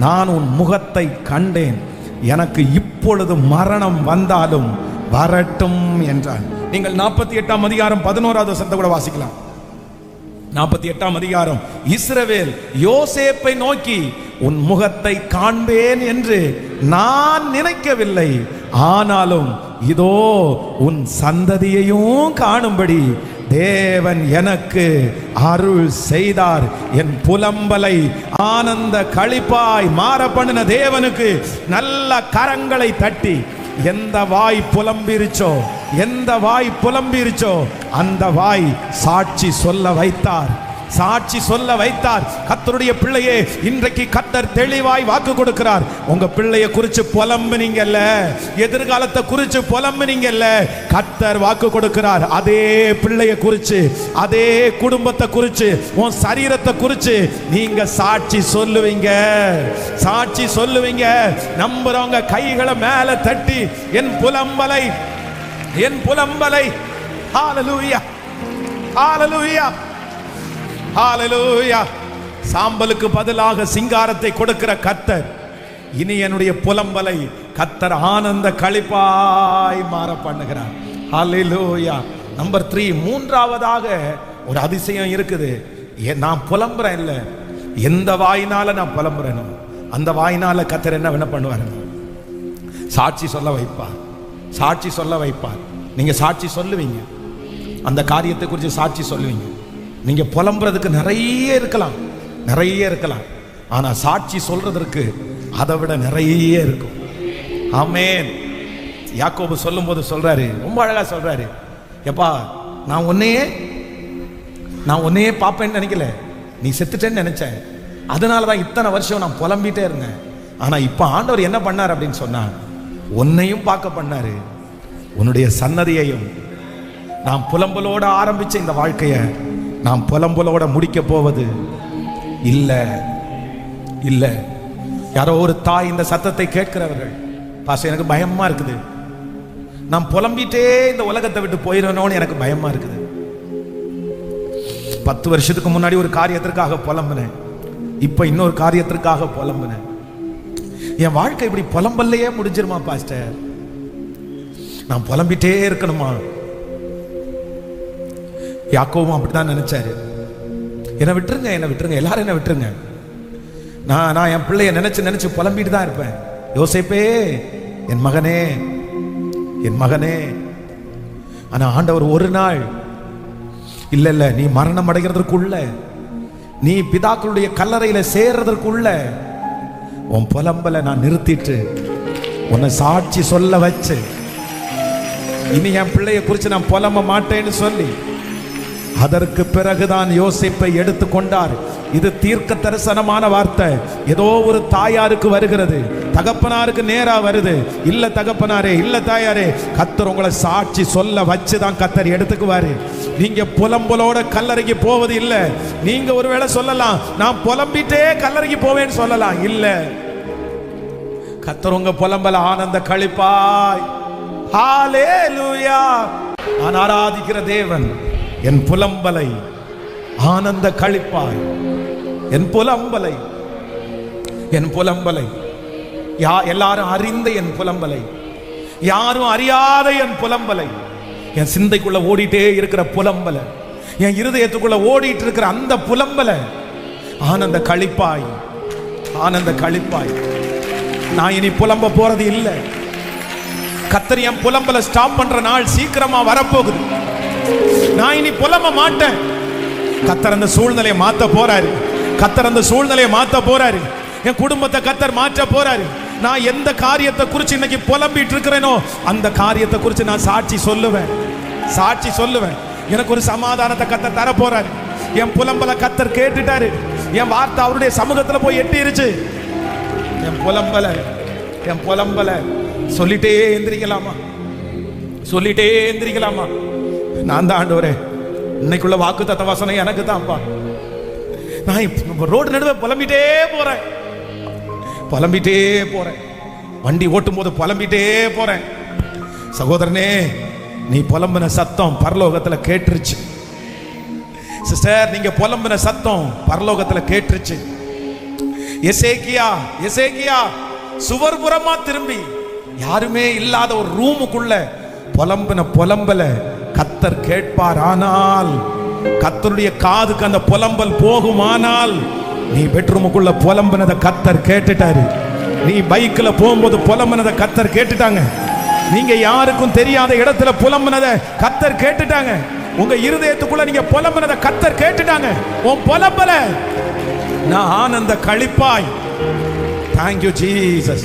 [SPEAKER 1] நான் உன் முகத்தை கண்டேன், எனக்கு இப்பொழுது மரணம் வந்தாலும் வரட்டும் என்றான். நீங்கள் 48ஆம் அதிகாரம் 11வது வசனத்தை கூட வாசிக்கலாம். 48ஆம் அதிகாரம், இஸ்ரவேல் யோசேப்பை நோக்கி, உன் முகத்தை காண்பேன் என்று நான் நினைக்கவில்லை, ஆனாலும் இதோ உன் சந்ததியையும் காணும்படி தேவன் எனக்கு அருள் செய்தார். என் புலம்பலை ஆனந்த களிப்பாய் மாற பண்ணின தேவனுக்கு நல்ல கரங்களை தட்டி, எந்த வாய் புலம்பிருச்சோ, எந்த வாய் புலம்பிருச்சோ அந்த வாய் சாட்சி சொல்ல வைத்தார், சாட்சி சொல்ல வைத்தார். கர்த்தருடைய பிள்ளையே, இன்றைக்கு கர்த்தர் தெளிவாய் வாக்கு கொடுக்கிறார். உங்க பிள்ளைய குறிச்சு புலம்புனீங்கல்ல, எதிர்காலத்தை குறிச்சு புலம்புனீங்கல்ல, கர்த்தர் வாக்கு கொடுக்கிறார். அதே பிள்ளைய குறிச்சு, அதே குடும்பத்தை குறிச்சு, உன் சரீரத்தை குறிச்சு நீங்க சாட்சி சொல்லுவீங்க, சாட்சி சொல்லுவீங்க. நம்புறவங்க கைகளை மேல தட்டி, என் புலம்பலை, என் புலம்பலை, ஹalleluya ஹalleluya ஹalleluya. சாம்பலுக்கு பதிலாக சிங்காரத்தை கொடுக்கிற கர்த்தர், இனி என்னுடைய புலம்பலை கர்த்தர் ஆனந்த களிப்பாய் மாற பண்ணுகிறார். ஹalleluya. நம்பர் 3, மூன்றாவதாக ஒரு அதிசயம் இருக்குது. நான் புலம்புறேன் இல்ல, எந்த வாயினால நான் புலம்புறேனோ அந்த வாயினால கர்த்தர் என்ன பண்ணுவார்? சாட்சி சொல்ல வைப்பார், சாட்சி சொல்ல வைப்பார். நீங்க சாட்சி சொல்லுவீங்க, அந்த காரியத்தை குறித்து சாட்சி சொல்லுவீங்க. நீங்க புலம்புறதுக்கு நிறைய இருக்கலாம், நிறைய இருக்கலாம், ஆனா சாட்சி சொல்றதற்கு அதை விட நிறைய இருக்கும். ஆமென். யாக்கோபு சொல்லும் போது சொல்றாரு, ரொம்ப அழகா சொல்றாரு, எப்பா நான் உன்னையே பார்ப்பேன்னு நினைக்கல, நீ செத்துட்டேன்னு நினைச்சேன், அதனாலதான் இத்தனை வருஷம் நான் புலம்பிட்டே இருந்தேன். ஆனா இப்ப ஆண்டவர் என்ன பண்ணார் அப்படின்னு சொன்னா, உன்னையும் பார்க்க பண்ணாரு, உன்னுடைய சன்னதியையும். நான் புலம்பலோட ஆரம்பிச்ச இந்த வாழ்க்கைய நான் புலம்பலோட முடிக்க போவது இல்ல இல்ல. யாரோ ஒரு தாய் இந்த சத்தத்தை கேட்கிறவர்கள், பாஸ்டர் எனக்கு பயமா இருக்குது, நான் புலம்பிட்டே இந்த உலகத்தை விட்டு போயிடணும்னு எனக்கு பயமா இருக்குது. 10 வருஷத்துக்கு முன்னாடி ஒரு காரியத்திற்காக புலம்பினேன், இப்ப இன்னொரு காரியத்திற்காக புலம்பினேன். என் வாழ்க்கை இப்படி புலம்பல்லையே முடிஞ்சிருமா பாஸ்டர்? நான் புலம்பிட்டே இருக்கணுமா? யாக்கோவும் அப்படிதான் நினைச்சாரு. என்னை விட்டுருங்க, என்னை விட்டுருங்க, எல்லாரும் என்ன விட்டுருங்க, நான் என் பிள்ளைய நினைச்சு நினைச்சு புலம்பிட்டு தான் இருப்பேன். யோசேப்பே, என் மகனே, என் மகனே. ஆனா ஆண்டவர் ஒரு நாள், இல்ல இல்ல, நீ மரணம் அடைகிறதற்குள்ள, நீ பிதாக்களுடைய கல்லறையில சேர்றதற்குள்ள உன் புலம்பலை நான் நிறுத்திட்டு உன்னை சாட்சி சொல்ல வச்சு, இனி என் பிள்ளைய குறித்து நான் புலம்ப மாட்டேன்னு சொல்லி, அதற்கு பிறகுதான் யோசேப்பை எடுத்துக்கொண்டார். இது தீர்க்க தரிசனமான வார்த்தை. ஏதோ ஒரு தாயாருக்கு வருகிறது, தகப்பனாருக்கு நேரா வருது. இல்ல தகப்பனாரே, இல்ல தாயாரே, கர்த்தர் உங்களை சாட்சி சொல்ல வச்சுதான் கர்த்தர் எடுத்துக்குவாரு. நீங்க புலம்பலோட கல்லறைக்கு போவது இல்ல. நீங்க ஒருவேளை சொல்லலாம், நான் புலம்பிட்டே கல்லறைக்கு போவேன்னு சொல்லலாம். இல்ல, கர்த்தர் உங்க புலம்பல ஆனந்த களிப்பாய், ஹalleluya. நான் ஆராதிக்கிற தேவன் என் புலம்பலை ஆனந்த களிப்பாய், என் புலம்பலை, என் புலம்பலை, எல்லாரும் அறிந்த என் புலம்பலை, யாரும் அறியாத என் புலம்பலை, என் சிந்தைக்குள்ள ஓடிட்டே இருக்கிற புலம்பலை, என் இருதயத்துக்குள்ள ஓடிட்டு இருக்கிற அந்த புலம்பலை ஆனந்த களிப்பாய், ஆனந்த களிப்பாய். நான் இனி புலம்ப போறது இல்லை. கர்த்தர் என் புலம்பல ஸ்டாப் பண்ற நாள் சீக்கிரமா வரப்போகுது. நான் இனி புலம்ப மாட்டேன். கர்த்தர் அந்த சூழ்நிலையை மாத்த போறாரு. கர்த்தர் அந்த சூழ்நிலையை மாத்த போறாரு. என் குடும்பத்தை கர்த்தர் மாற்ற போறாரு. நான் எந்த காரியத்தை குறித்து இன்னைக்கு புலம்பிட்டு இருக்கிறேனோ அந்த காரியத்தை குறித்து நான் சாட்சி சொல்லுவேன், சாட்சி சொல்லுவேன். எனக்கு ஒரு சமாதானத்தை கர்த்தர் தர போறாரு. என் புலம்பல கர்த்தர் கேட்டுட்டாரு. என் வார்த்தை அவருடைய சமூகத்துல போய் எட்டிருச்சு. என் புலம்பல சொல்லிட்டே எந்திரிக்கலாமா, சொல்லிட்டே எந்திரிக்கலாமா? நான் தான் ஆண்டவரே, இன்னைக்குள்ள வாக்குத்தத்த வசனம் எனக்கு தான்ப்பா. நான் ரோடு நடுவே புலம்பிட்டே போறேன். வண்டி ஓட்டும் போது புலம்பிட்டே போறேன். சகோதரனே, நீ புலம்பின சத்தம் பரலோகத்துல கேட்டுருச்சு. சிஸ்டர், நீங்க புலம்பின சத்தம் பரலோகத்துல கேட்டுருச்சு. எசேக்கியா சுவர்புறமா திரும்பி யாருமே இல்லாத ஒரு ரூமுக்குள்ள புலம்பல கர்த்தர் கேட்பார். ஆனால் கர்த்தருடைய காதுக்கு அந்த புலம்பல் போகுமானால், நீ பெட்ரூமுக்குள்ள புலம்பினதை கர்த்தர் கேட்டுட்டாரு. நீ பைக்ல போகும்போது புலம்பினதை கர்த்தர் கேட்டுட்டாங்க. நீங்க யாருக்கும் தெரியாத இடத்துல புலம்பினதை கர்த்தர் கேட்டுட்டாங்க. உங்க இருதயத்துக்குள்ள நீங்க புலம்பினதை கர்த்தர் கேட்டுட்டாங்க. உன் புலம்பல நான் ஆனந்த களிப்பாய். Thank you Jesus.